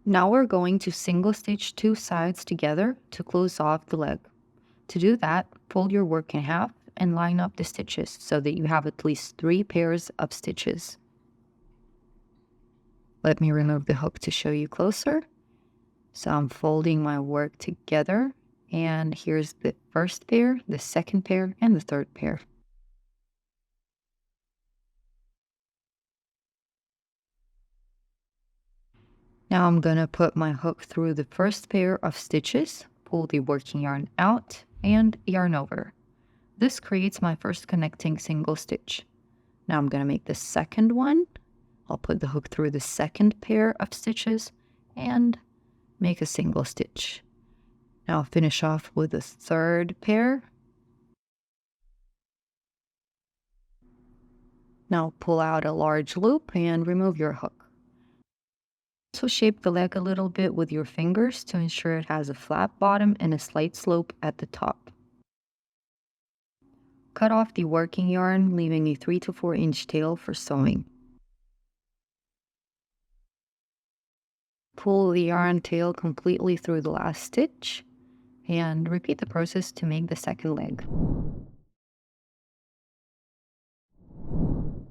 Now we're going to single stitch 2 sides together to close off the leg. To do that, fold your work in half and line up the stitches so that you have at least 3 pairs of stitches. Let me remove the hook to show you closer. So I'm folding my work together, and here's the first pair, the second pair, and the third pair. Now I'm gonna put my hook through the first pair of stitches, pull the working yarn out, and yarn over. This creates my first connecting single stitch. Now I'm gonna make the second one. I'll put the hook through the second pair of stitches and make a single stitch. Now I'll finish off with the third pair. Now pull out a large loop and remove your hook. So shape the leg a little bit with your fingers to ensure it has a flat bottom and a slight slope at the top. Cut off the working yarn, leaving a 3 to 4 inch tail for sewing. Pull the yarn tail completely through the last stitch and repeat the process to make the second leg.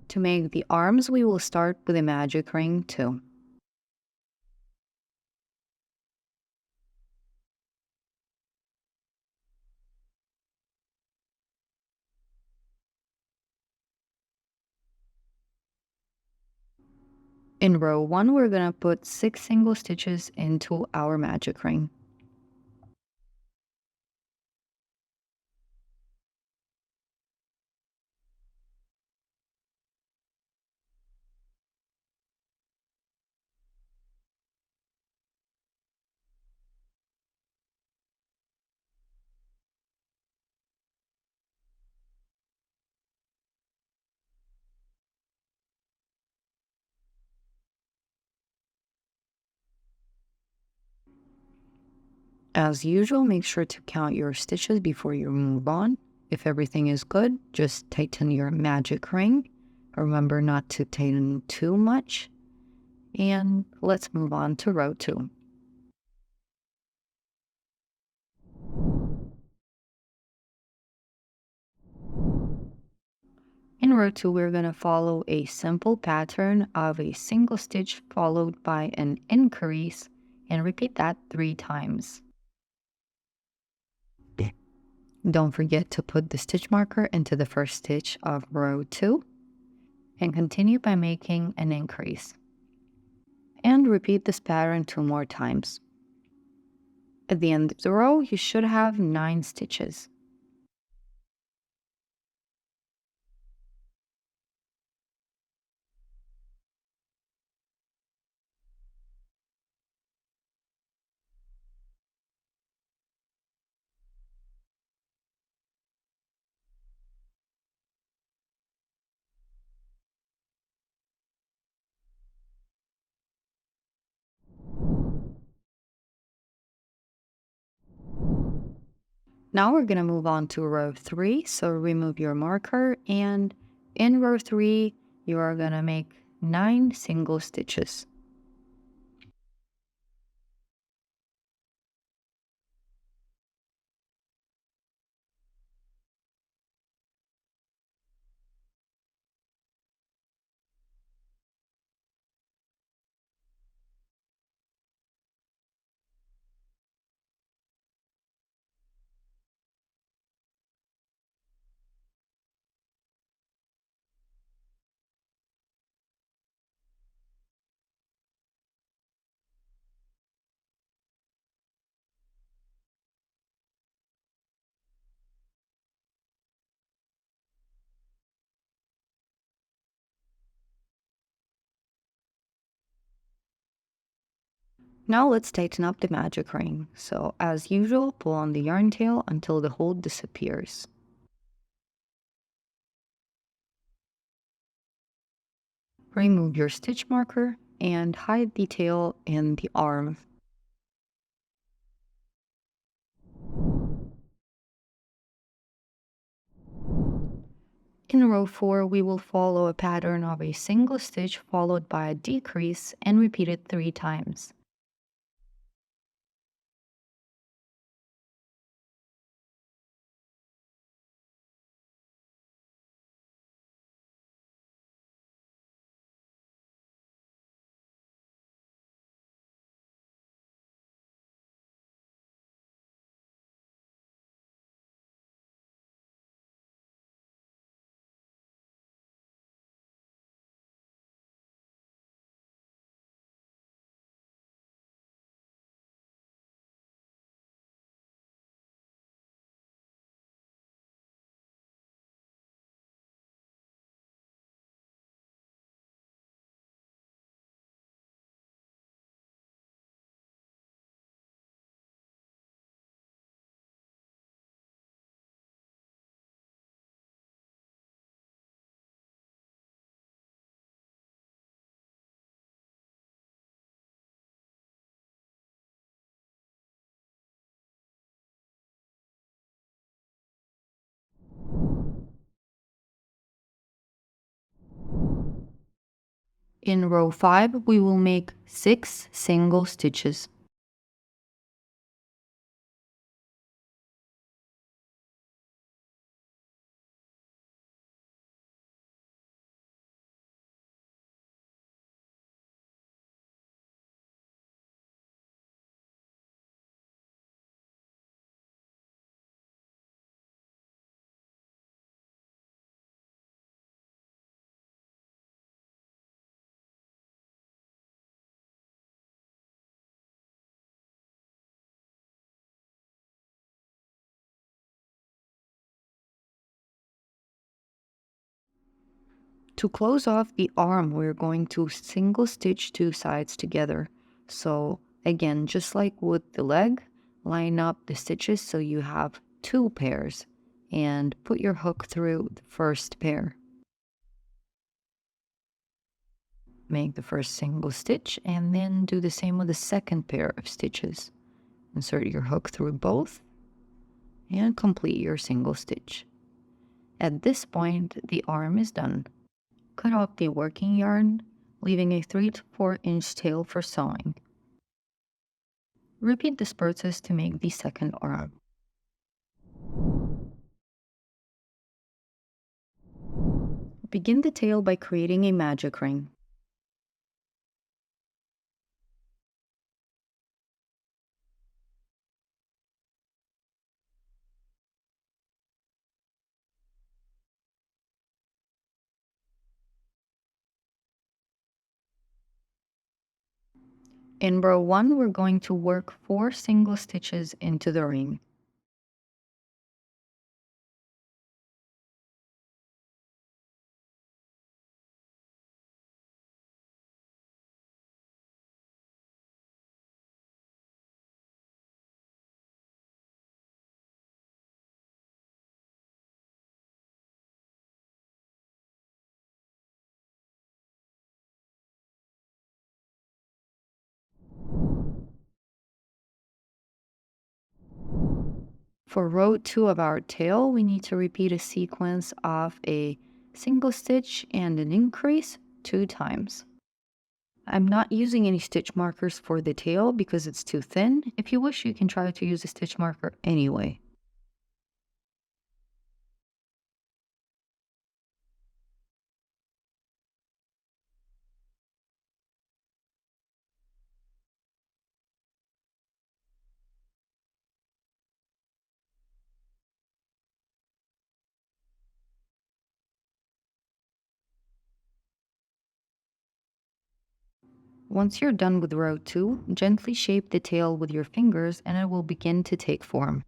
To make the arms, we will start with a magic ring 2. In row 1, we're going to put 6 single stitches into our magic ring. As usual, make sure to count your stitches before you move on. If everything is good, just tighten your magic ring. Remember not to tighten too much. And let's move on to row 2. In row 2, we're going to follow a simple pattern of a single stitch followed by an increase, and repeat that 3 times. Don't forget to put the stitch marker into the first stitch of row 2 and continue by making an increase. And repeat this pattern 2 more times. At the end of the row, you should have 9 stitches. Now we're going to move on to row 3, so remove your marker, and in row 3, you are going to make 9 single stitches. Now let's tighten up the magic ring. So as usual, pull on the yarn tail until the hole disappears. Remove your stitch marker and hide the tail in the arm. In row 4, we will follow a pattern of a single stitch followed by a decrease and repeat it 3 times. In row 5, we will make 6 single stitches. To close off the arm, we're going to single stitch 2 sides together. So again, just like with the leg, line up the stitches so you have 2 pairs and put your hook through the first pair. Make the first single stitch and then do the same with the second pair of stitches. Insert your hook through both and complete your single stitch. At this point, the arm is done. Cut off the working yarn, leaving a 3 to 4 inch tail for sewing. Repeat this process to make the second arm. Begin the tail by creating a magic ring. In row 1, we're going to work 4 single stitches into the ring. For row 2 of our tail, we need to repeat a sequence of a single stitch and an increase 2 times. I'm not using any stitch markers for the tail because it's too thin. If you wish, you can try to use a stitch marker anyway. Once you're done with row 2, gently shape the tail with your fingers and it will begin to take form.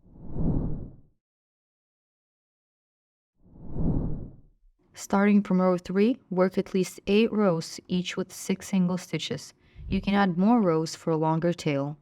Starting from row 3, work at least 8 rows, each with 6 single stitches. You can add more rows for a longer tail.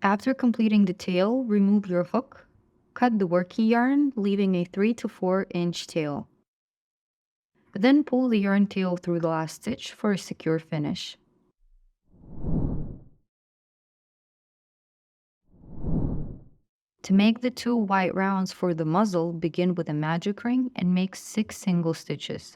After completing the tail, remove your hook. Cut the working yarn, leaving a 3 to 4 inch tail. Then pull the yarn tail through the last stitch for a secure finish. To make the 2 white rounds for the muzzle, begin with a magic ring and make 6 single stitches.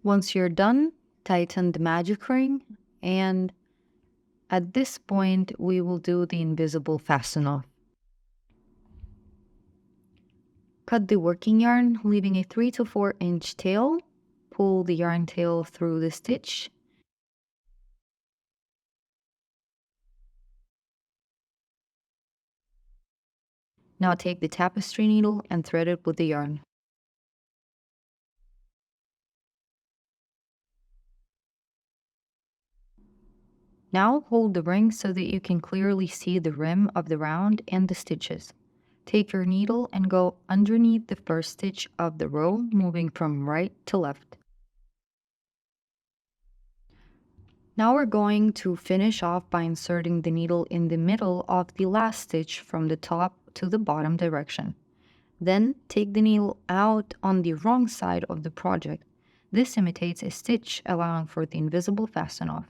Once you're done, tighten the magic ring, and at this point we will do the invisible fasten off. Cut the working yarn, leaving a 3 to 4 inch tail. Pull the yarn tail through the stitch. Now take the tapestry needle and thread it with the yarn. Now hold the ring so that you can clearly see the rim of the round and the stitches. Take your needle and go underneath the first stitch of the row, moving from right to left. Now we're going to finish off by inserting the needle in the middle of the last stitch from the top to the bottom direction. Then take the needle out on the wrong side of the project. This imitates a stitch, allowing for the invisible fasten off.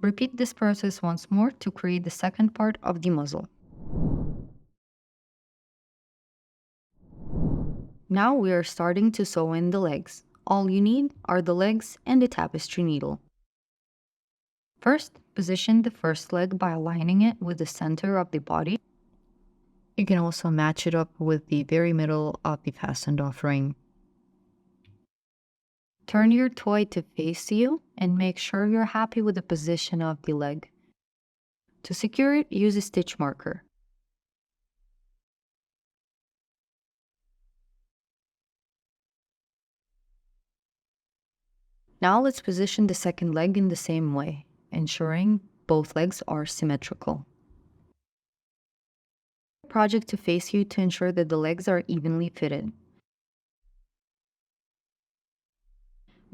Repeat this process once more to create the second part of the muzzle. Now we are starting to sew in the legs. All you need are the legs and the tapestry needle. First, position the first leg by aligning it with the center of the body. You can also match it up with the very middle of the fastened off ring. Turn your toy to face you and make sure you're happy with the position of the leg. To secure it, use a stitch marker. Now let's position the second leg in the same way, ensuring both legs are symmetrical. Project to face you to ensure that the legs are evenly fitted.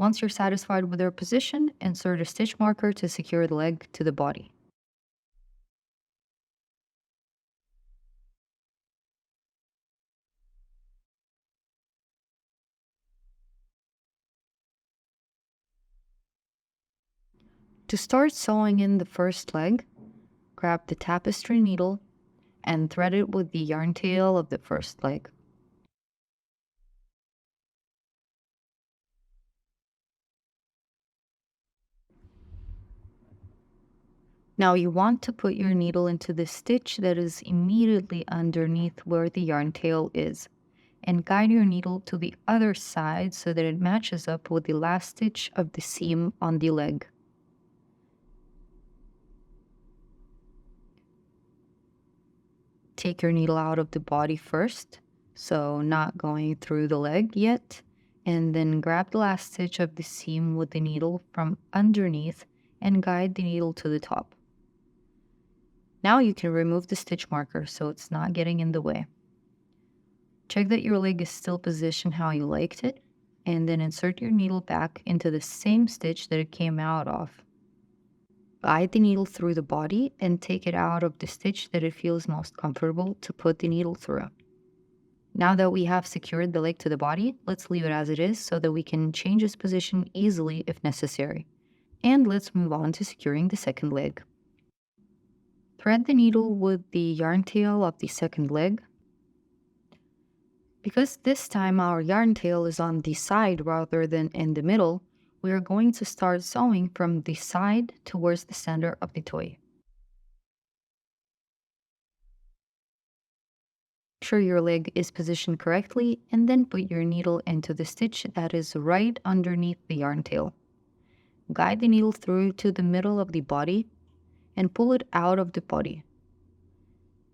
Once you're satisfied with their position, insert a stitch marker to secure the leg to the body. To start sewing in the first leg, grab the tapestry needle and thread it with the yarn tail of the first leg. Now you want to put your needle into the stitch that is immediately underneath where the yarn tail is, and guide your needle to the other side so that it matches up with the last stitch of the seam on the leg. Take your needle out of the body first, so not going through the leg yet, and then grab the last stitch of the seam with the needle from underneath and guide the needle to the top. Now you can remove the stitch marker so it's not getting in the way. Check that your leg is still positioned how you liked it, and then insert your needle back into the same stitch that it came out of. Guide the needle through the body and take it out of the stitch that it feels most comfortable to put the needle through. Now that we have secured the leg to the body, let's leave it as it is so that we can change its position easily if necessary. And let's move on to securing the second leg. Thread the needle with the yarn tail of the second leg. Because this time our yarn tail is on the side rather than in the middle, we are going to start sewing from the side towards the center of the toy. Make sure your leg is positioned correctly and then put your needle into the stitch that is right underneath the yarn tail. Guide the needle through to the middle of the body and pull it out of the body.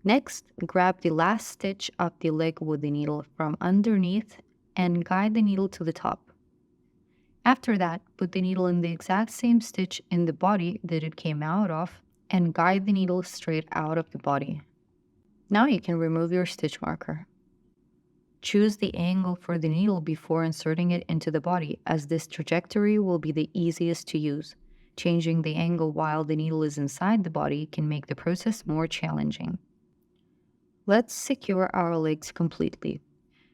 Next, grab the last stitch of the leg with the needle from underneath and guide the needle to the top. After that, put the needle in the exact same stitch in the body that it came out of and guide the needle straight out of the body. Now you can remove your stitch marker. Choose the angle for the needle before inserting it into the body, as this trajectory will be the easiest to use. Changing the angle while the needle is inside the body can make the process more challenging. Let's secure our legs completely.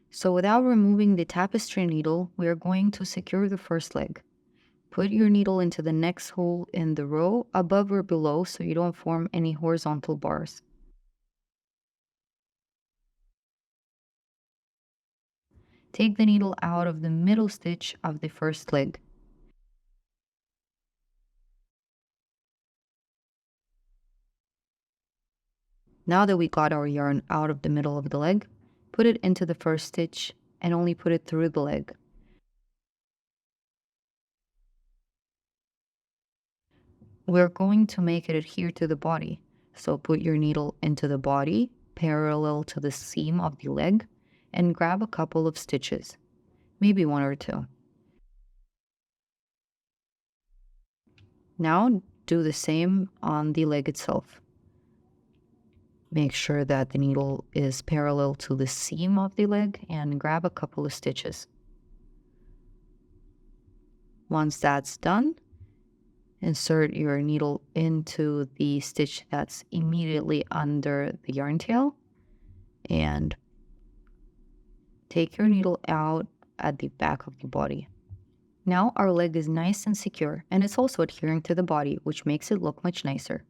So without removing the tapestry needle, we are going to secure the first leg. Put your needle into the next hole in the row above or below so you don't form any horizontal bars. Take the needle out of the middle stitch of the first leg. Now that we got our yarn out of the middle of the leg, put it into the first stitch and only put it through the leg. We're going to make it adhere to the body, so put your needle into the body, parallel to the seam of the leg, and grab a couple of stitches, maybe one or two. Now do the same on the leg itself. Make sure that the needle is parallel to the seam of the leg and grab a couple of stitches. Once that's done, insert your needle into the stitch that's immediately under the yarn tail and take your needle out at the back of the body. Now our leg is nice and secure, and it's also adhering to the body, which makes it look much nicer.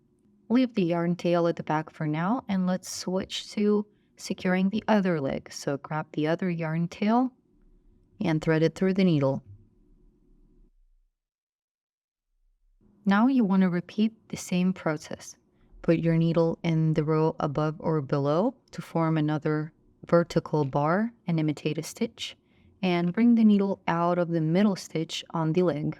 Leave the yarn tail at the back for now, and let's switch to securing the other leg. So grab the other yarn tail and thread it through the needle. Now you want to repeat the same process. Put your needle in the row above or below to form another vertical bar and imitate a stitch, and bring the needle out of the middle stitch on the leg.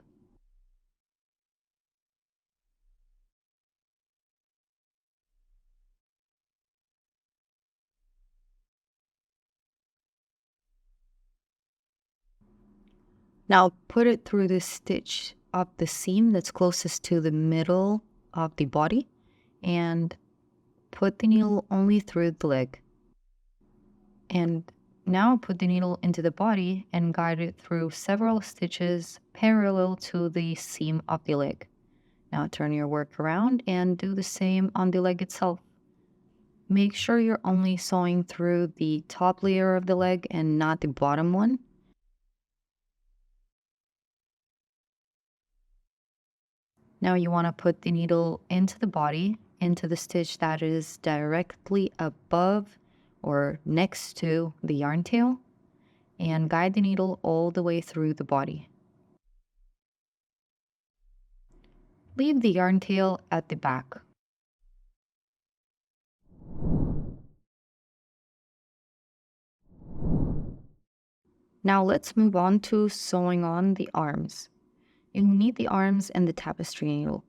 Now put it through the stitch of the seam that's closest to the middle of the body and put the needle only through the leg. And now put the needle into the body and guide it through several stitches parallel to the seam of the leg. Now turn your work around and do the same on the leg itself. Make sure you're only sewing through the top layer of the leg and not the bottom one. Now you want to put the needle into the body, into the stitch that is directly above or next to the yarn tail, and guide the needle all the way through the body. Leave the yarn tail at the back. Now let's move on to sewing on the arms. You need the arms and the tapestry needle.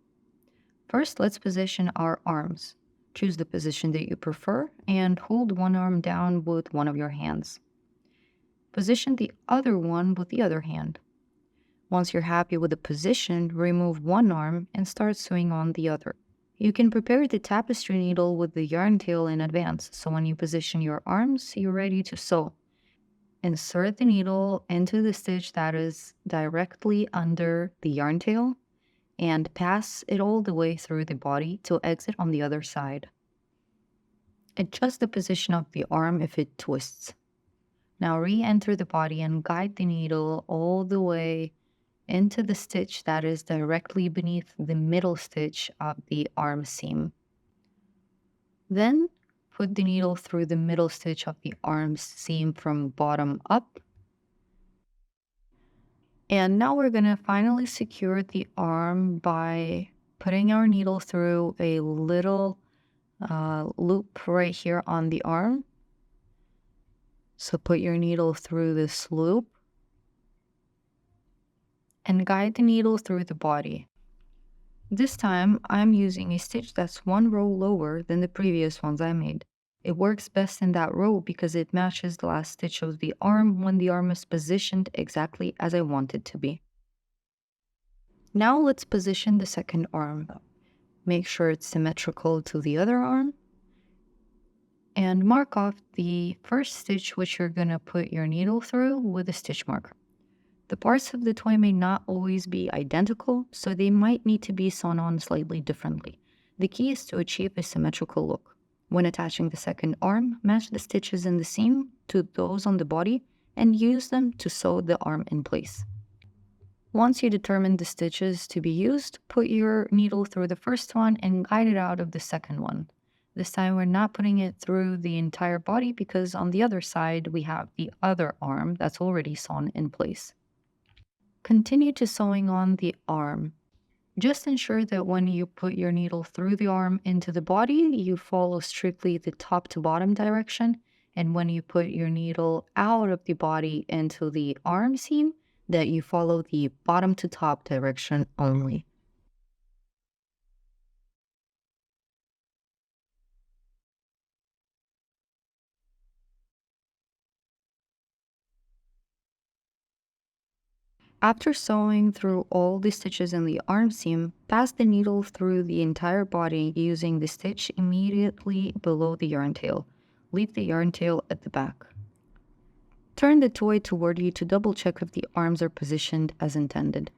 First, let's position our arms. Choose the position that you prefer and hold one arm down with one of your hands. Position the other one with the other hand. Once you're happy with the position, remove one arm and start sewing on the other. You can prepare the tapestry needle with the yarn tail in advance, so when you position your arms, you're ready to sew. Insert the needle into the stitch that is directly under the yarn tail and pass it all the way through the body to exit on the other side. Adjust the position of the arm if it twists. Now re-enter the body and guide the needle all the way into the stitch that is directly beneath the middle stitch of the arm seam. Then put the needle through the middle stitch of the arm seam from bottom up. And now we're going to finally secure the arm by putting our needle through a little loop right here on the arm. So put your needle through this loop and guide the needle through the body. This time, I'm using a stitch that's one row lower than the previous ones I made. It works best in that row because it matches the last stitch of the arm when the arm is positioned exactly as I want it to be. Now let's position the second arm. Make sure it's symmetrical to the other arm and mark off the first stitch which you're going to put your needle through with a stitch marker. The parts of the toy may not always be identical, so they might need to be sewn on slightly differently. The key is to achieve a symmetrical look. When attaching the second arm, match the stitches in the seam to those on the body and use them to sew the arm in place. Once you determine the stitches to be used, put your needle through the first one and guide it out of the second one. This time we're not putting it through the entire body because on the other side we have the other arm that's already sewn in place. Continue to sewing on the arm. Just ensure that when you put your needle through the arm into the body, you follow strictly the top to bottom direction. And when you put your needle out of the body into the arm seam, that you follow the bottom to top direction only. After sewing through all the stitches in the arm seam, pass the needle through the entire body using the stitch immediately below the yarn tail. Leave the yarn tail at the back. Turn the toy toward you to double check if the arms are positioned as intended.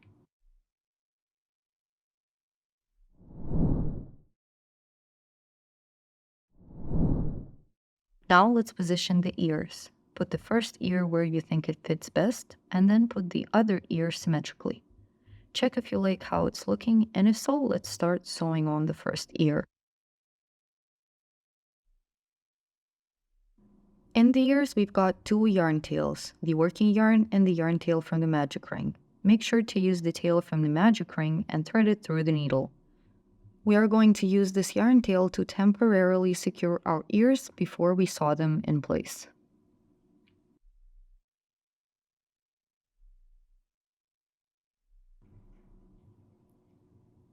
Now let's position the ears. Put the first ear where you think it fits best, and then put the other ear symmetrically. Check if you like how it's looking, and if so, let's start sewing on the first ear. In the ears, we've got two yarn tails, the working yarn and the yarn tail from the magic ring. Make sure to use the tail from the magic ring and thread it through the needle. We are going to use this yarn tail to temporarily secure our ears before we sew them in place.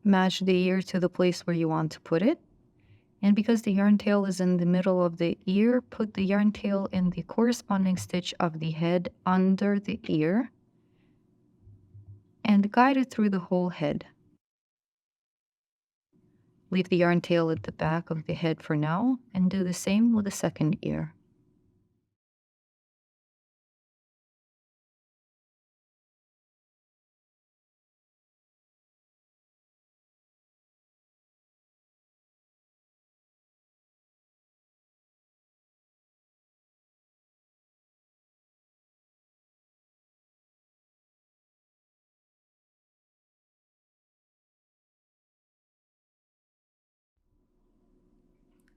Match the ear to the place where you want to put it. And because the yarn tail is in the middle of the ear, put the yarn tail in the corresponding stitch of the head under the ear and guide it through the whole head. Leave the yarn tail at the back of the head for now and do the same with the second ear.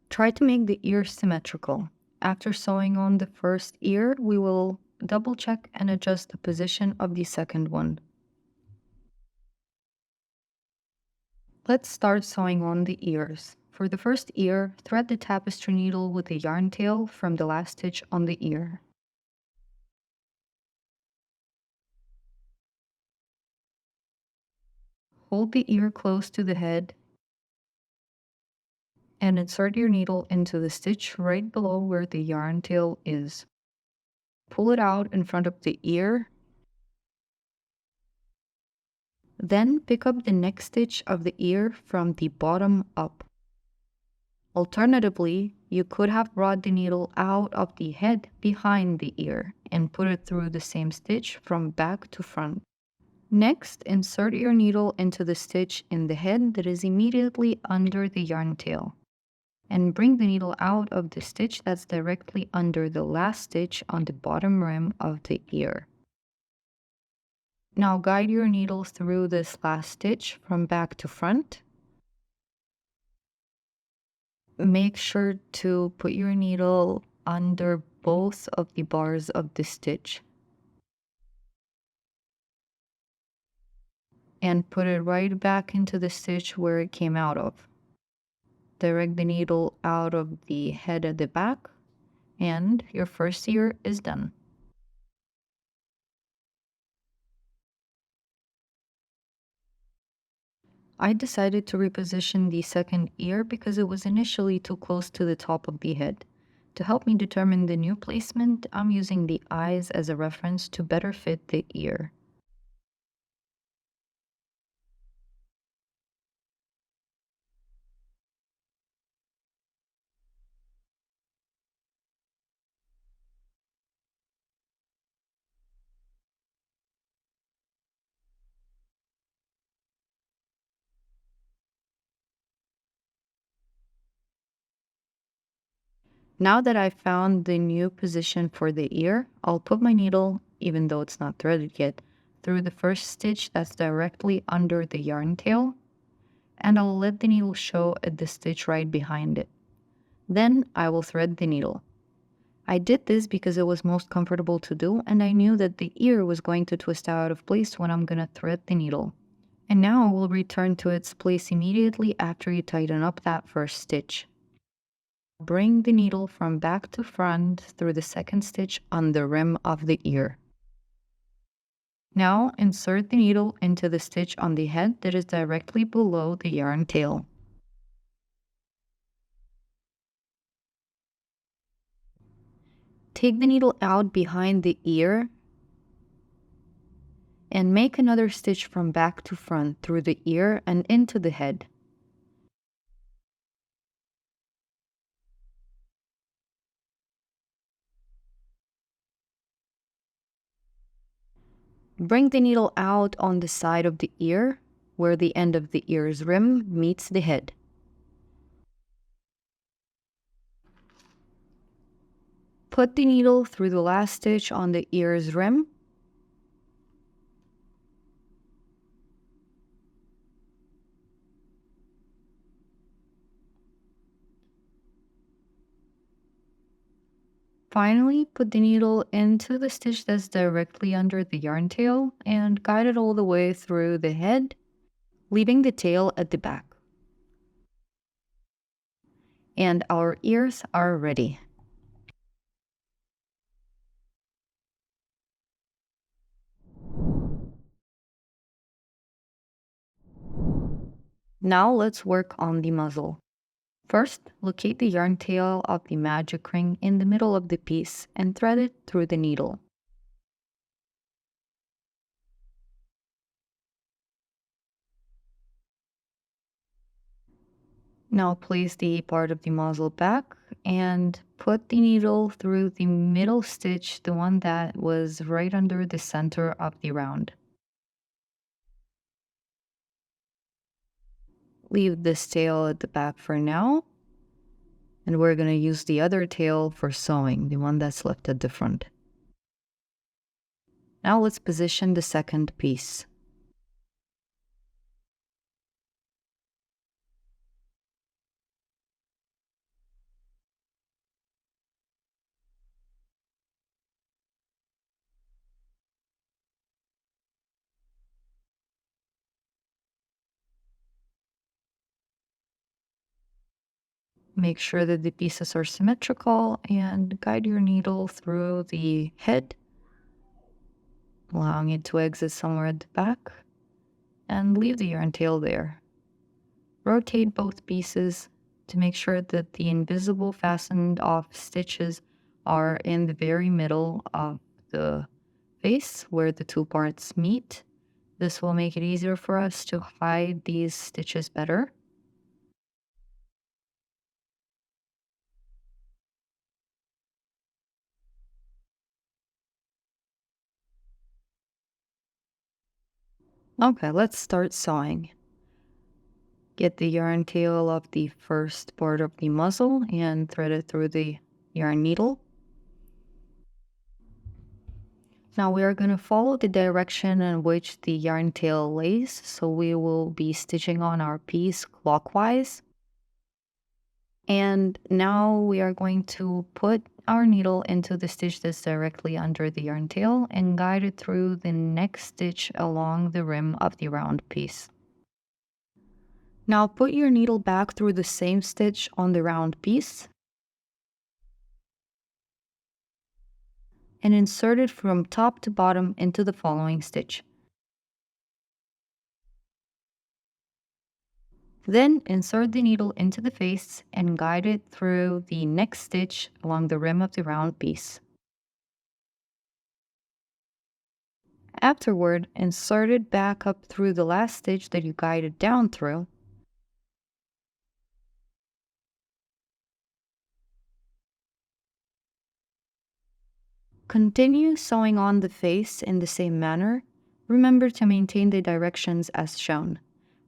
Try to make the ears symmetrical. After sewing on the first ear, we will double check and adjust the position of the second one. Let's start sewing on the ears. For the first ear, thread the tapestry needle with the yarn tail from the last stitch on the ear. Hold the ear close to the head and insert your needle into the stitch right below where the yarn tail is. Pull it out in front of the ear. Then pick up the next stitch of the ear from the bottom up. Alternatively, you could have brought the needle out of the head behind the ear and put it through the same stitch from back to front. Next, insert your needle into the stitch in the head that is immediately under the yarn tail, and bring the needle out of the stitch that's directly under the last stitch on the bottom rim of the ear. Now guide your needle through this last stitch from back to front. Make sure to put your needle under both of the bars of the stitch and put it right back into the stitch where it came out of. Direct the needle out of the head at the back And your first ear is done. I decided to reposition the second ear because it was initially too close to the top of the head. To help me determine the new placement, I'm using the eyes as a reference to better fit the ear. Now that I've found the new position for the ear, I'll put my needle, even though it's not threaded yet, through the first stitch that's directly under the yarn tail, and I'll let the needle show at the stitch right behind it. Then I will thread the needle. I did this because it was most comfortable to do, and I knew that the ear was going to twist out of place when I'm going to thread the needle. And now it will return to its place immediately after you tighten up that first stitch. Bring the needle from back to front through the second stitch on the rim of the ear. Now insert the needle into the stitch on the head that is directly below the yarn tail. Take the needle out behind the ear and make another stitch from back to front through the ear and into the head. Bring the needle out on the side of the ear where the end of the ear's rim meets the head. Put the needle through the last stitch on the ear's rim. Finally, put the needle into the stitch that's directly under the yarn tail and guide it all the way through the head, leaving the tail at the back. And our ears are ready. Now let's work on the muzzle. First, locate the yarn tail of the magic ring in the middle of the piece and thread it through the needle. Now place the part of the muzzle back and put the needle through the middle stitch, the one that was right under the center of the round. Leave this tail at the back for now, and we're going to use the other tail for sewing, the one that's left at the front. Now let's position the second piece. Make sure that the pieces are symmetrical and guide your needle through the head, allowing it to exit somewhere at the back, and leave the yarn tail there. Rotate both pieces to make sure that the invisible fastened off stitches are in the very middle of the face where the two parts meet. This will make it easier for us to hide these stitches better. Okay, let's start sewing. Get the yarn tail of the first part of the muzzle and thread it through the yarn needle. Now we are going to follow the direction in which the yarn tail lays, so we will be stitching on our piece clockwise. And now we are going to put our needle into the stitch that's directly under the yarn tail and guide it through the next stitch along the rim of the round piece. Now put your needle back through the same stitch on the round piece and insert it from top to bottom into the following stitch. Then insert the needle into the face and guide it through the next stitch along the rim of the round piece. Afterward, insert it back up through the last stitch that you guided down through. Continue sewing on the face in the same manner. Remember to maintain the directions as shown.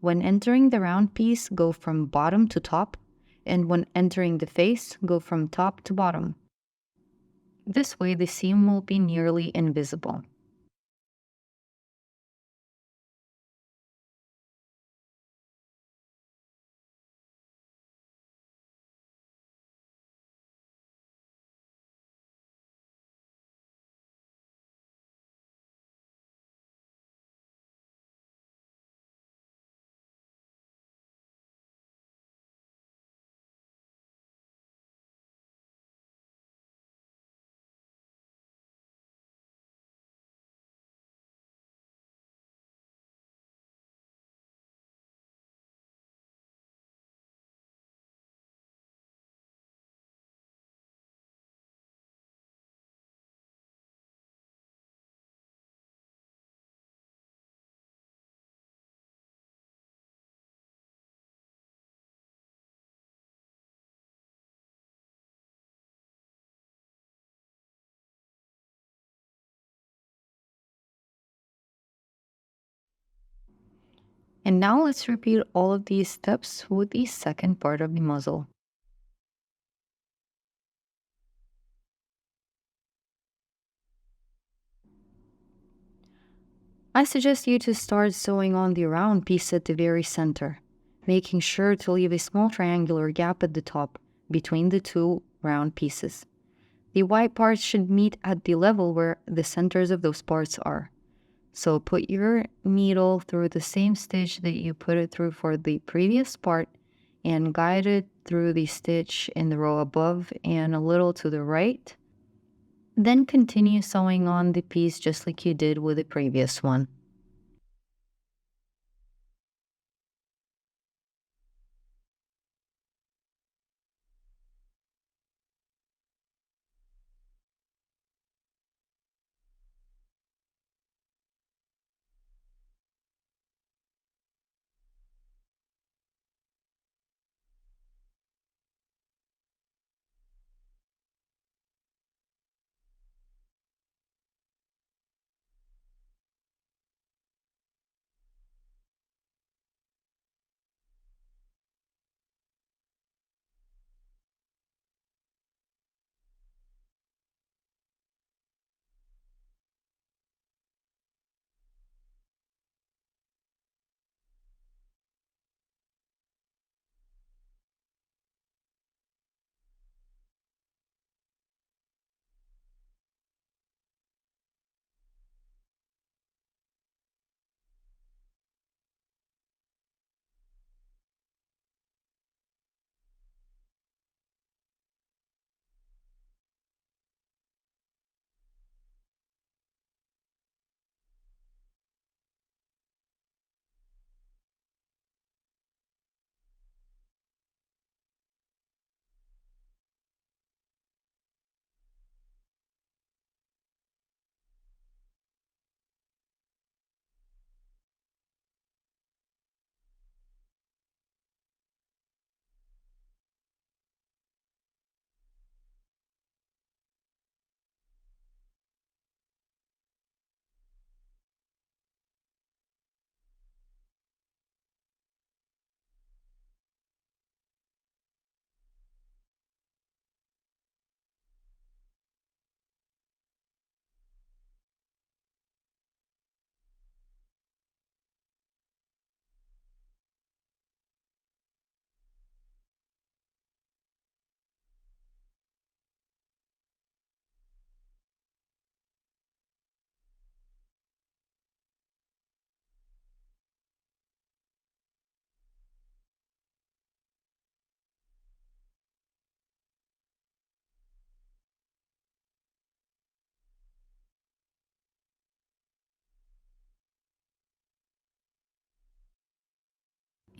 When entering the round piece, go from bottom to top, and when entering the face, go from top to bottom. This way the seam will be nearly invisible. And now let's repeat all of these steps with the second part of the muzzle. I suggest you to start sewing on the round piece at the very center, making sure to leave a small triangular gap at the top between the two round pieces. The white parts should meet at the level where the centers of those parts are. So put your needle through the same stitch that you put it through for the previous part and guide it through the stitch in the row above and a little to the right. Then continue sewing on the piece just like you did with the previous one.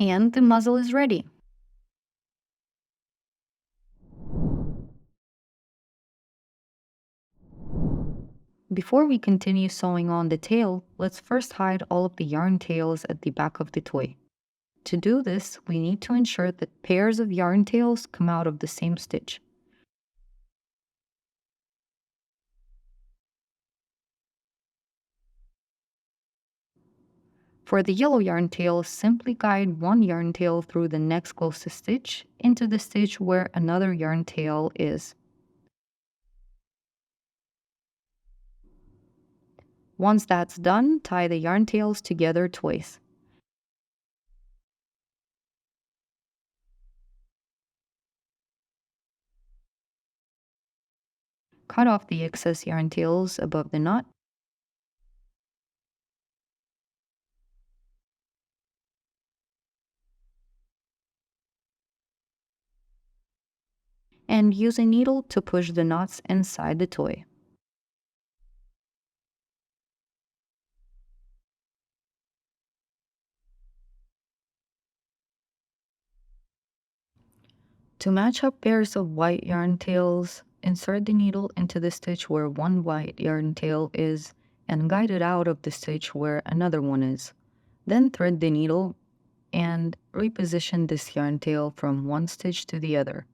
And the muzzle is ready. Before we continue sewing on the tail, let's first hide all of the yarn tails at the back of the toy. To do this, we need to ensure that pairs of yarn tails come out of the same stitch. For the yellow yarn tail, simply guide one yarn tail through the next closest stitch into the stitch where another yarn tail is. Once that's done, tie the yarn tails together twice. Cut off the excess yarn tails above the knot. And use a needle to push the knots inside the toy. To match up pairs of white yarn tails, insert the needle into the stitch where one white yarn tail is and guide it out of the stitch where another one is. Then thread the needle and reposition this yarn tail from one stitch to the other.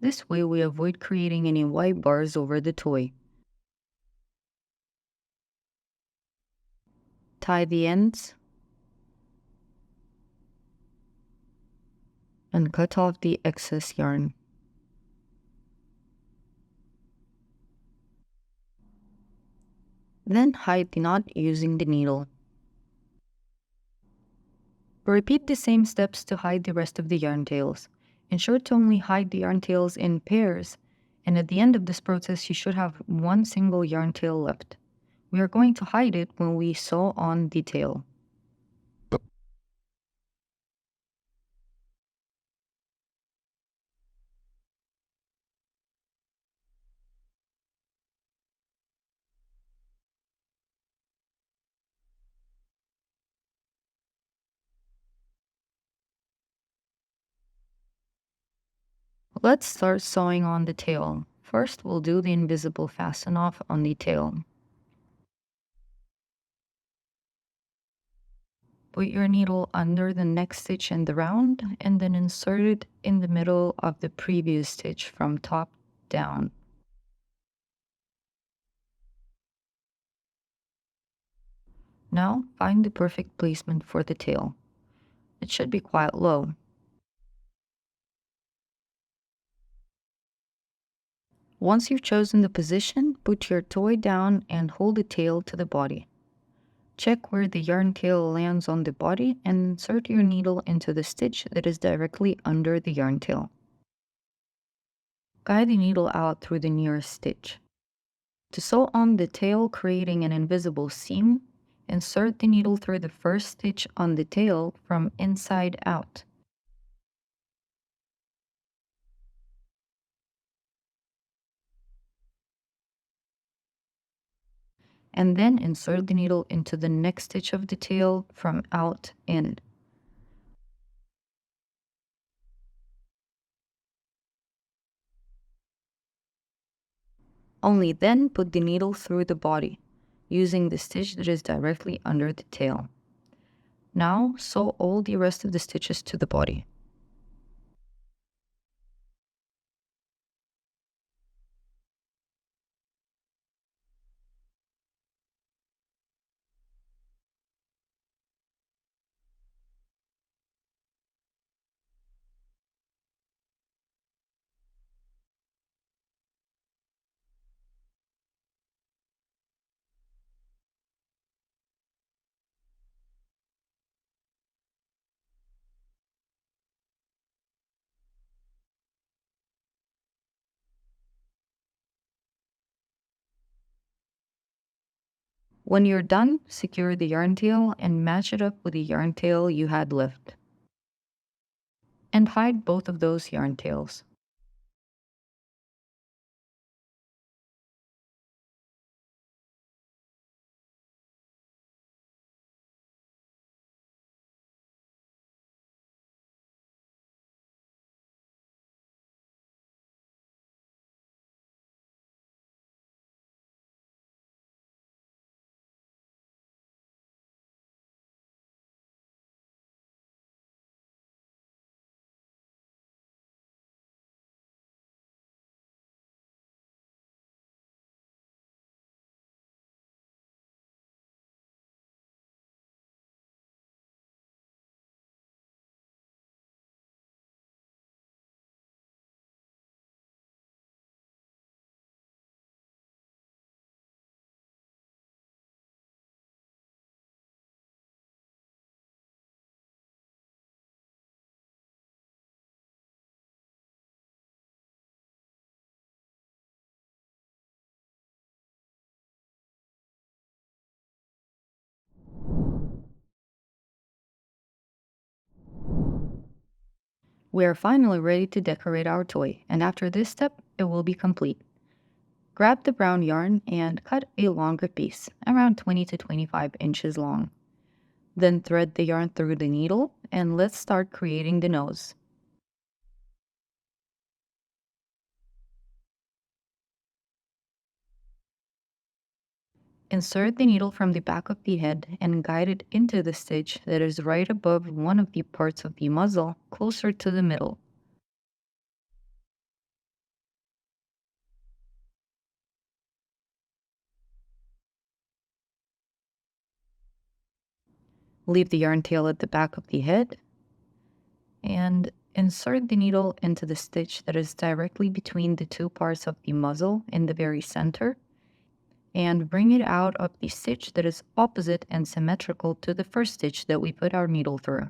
This way we avoid creating any white bars over the toy. Tie the ends and cut off the excess yarn. Then hide the knot using the needle. Repeat the same steps to hide the rest of the yarn tails. Ensure to only hide the yarn tails in pairs, and at the end of this process you should have one single yarn tail left. We are going to hide it when we sew on the tail. Let's start sewing on the tail. First, we'll do the invisible fasten off on the tail. Put your needle under the next stitch in the round and then insert it in the middle of the previous stitch from top down. Now, find the perfect placement for the tail. It should be quite low. Once you've chosen the position, put your toy down and hold the tail to the body. Check where the yarn tail lands on the body and insert your needle into the stitch that is directly under the yarn tail. Guide the needle out through the nearest stitch. To sew on the tail, creating an invisible seam, insert the needle through the first stitch on the tail from inside out. And then insert the needle into the next stitch of the tail from out in. Only then put the needle through the body, using the stitch that is directly under the tail. Now sew all the rest of the stitches to the body. When you're done, secure the yarn tail and match it up with the yarn tail you had left. And hide both of those yarn tails. We are finally ready to decorate our toy, and after this step, it will be complete. Grab the brown yarn and cut a longer piece, around 20 to 25 inches long. Then thread the yarn through the needle, and let's start creating the nose. Insert the needle from the back of the head and guide it into the stitch that is right above one of the parts of the muzzle, closer to the middle. Leave the yarn tail at the back of the head and insert the needle into the stitch that is directly between the two parts of the muzzle in the very center, and bring it out of the stitch that is opposite and symmetrical to the first stitch that we put our needle through.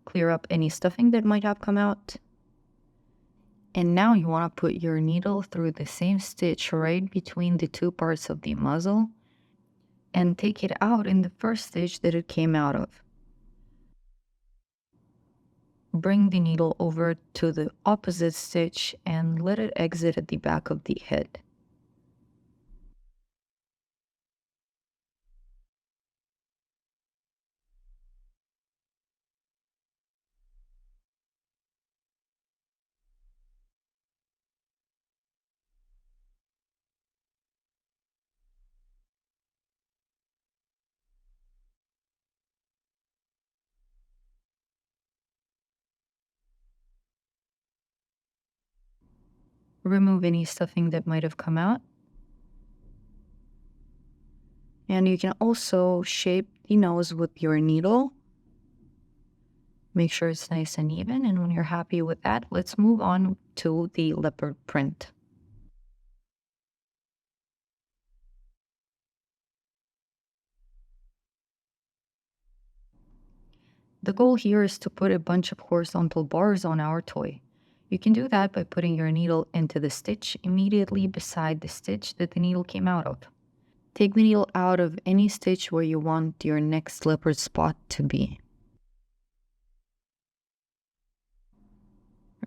Clear up any stuffing that might have come out. And now you want to put your needle through the same stitch right between the two parts of the muzzle and take it out in the first stitch that it came out of. Bring the needle over to the opposite stitch and let it exit at the back of the head. Remove any stuffing that might have come out. And you can also shape the nose with your needle. Make sure it's nice and even, and when you're happy with that, let's move on to the leopard print. The goal here is to put a bunch of horizontal bars on our toy. You can do that by putting your needle into the stitch immediately beside the stitch that the needle came out of. Take the needle out of any stitch where you want your next leopard spot to be.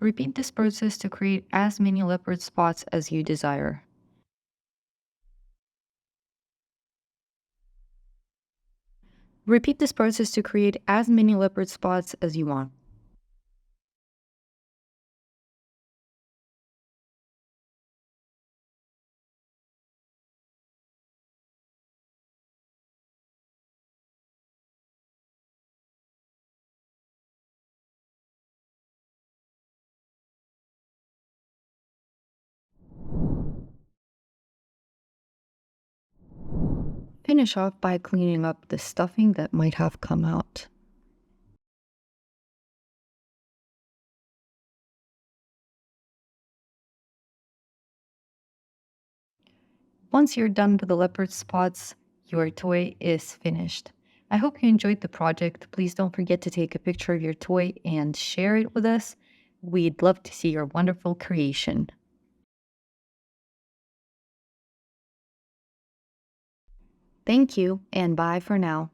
Repeat this process to create as many leopard spots as you desire. Repeat this process to create as many leopard spots as you want. Finish off by cleaning up the stuffing that might have come out. Once you're done with the leopard spots, your toy is finished. I hope you enjoyed the project. Please don't forget to take a picture of your toy and share it with us. We'd love to see your wonderful creation. Thank you, and bye for now.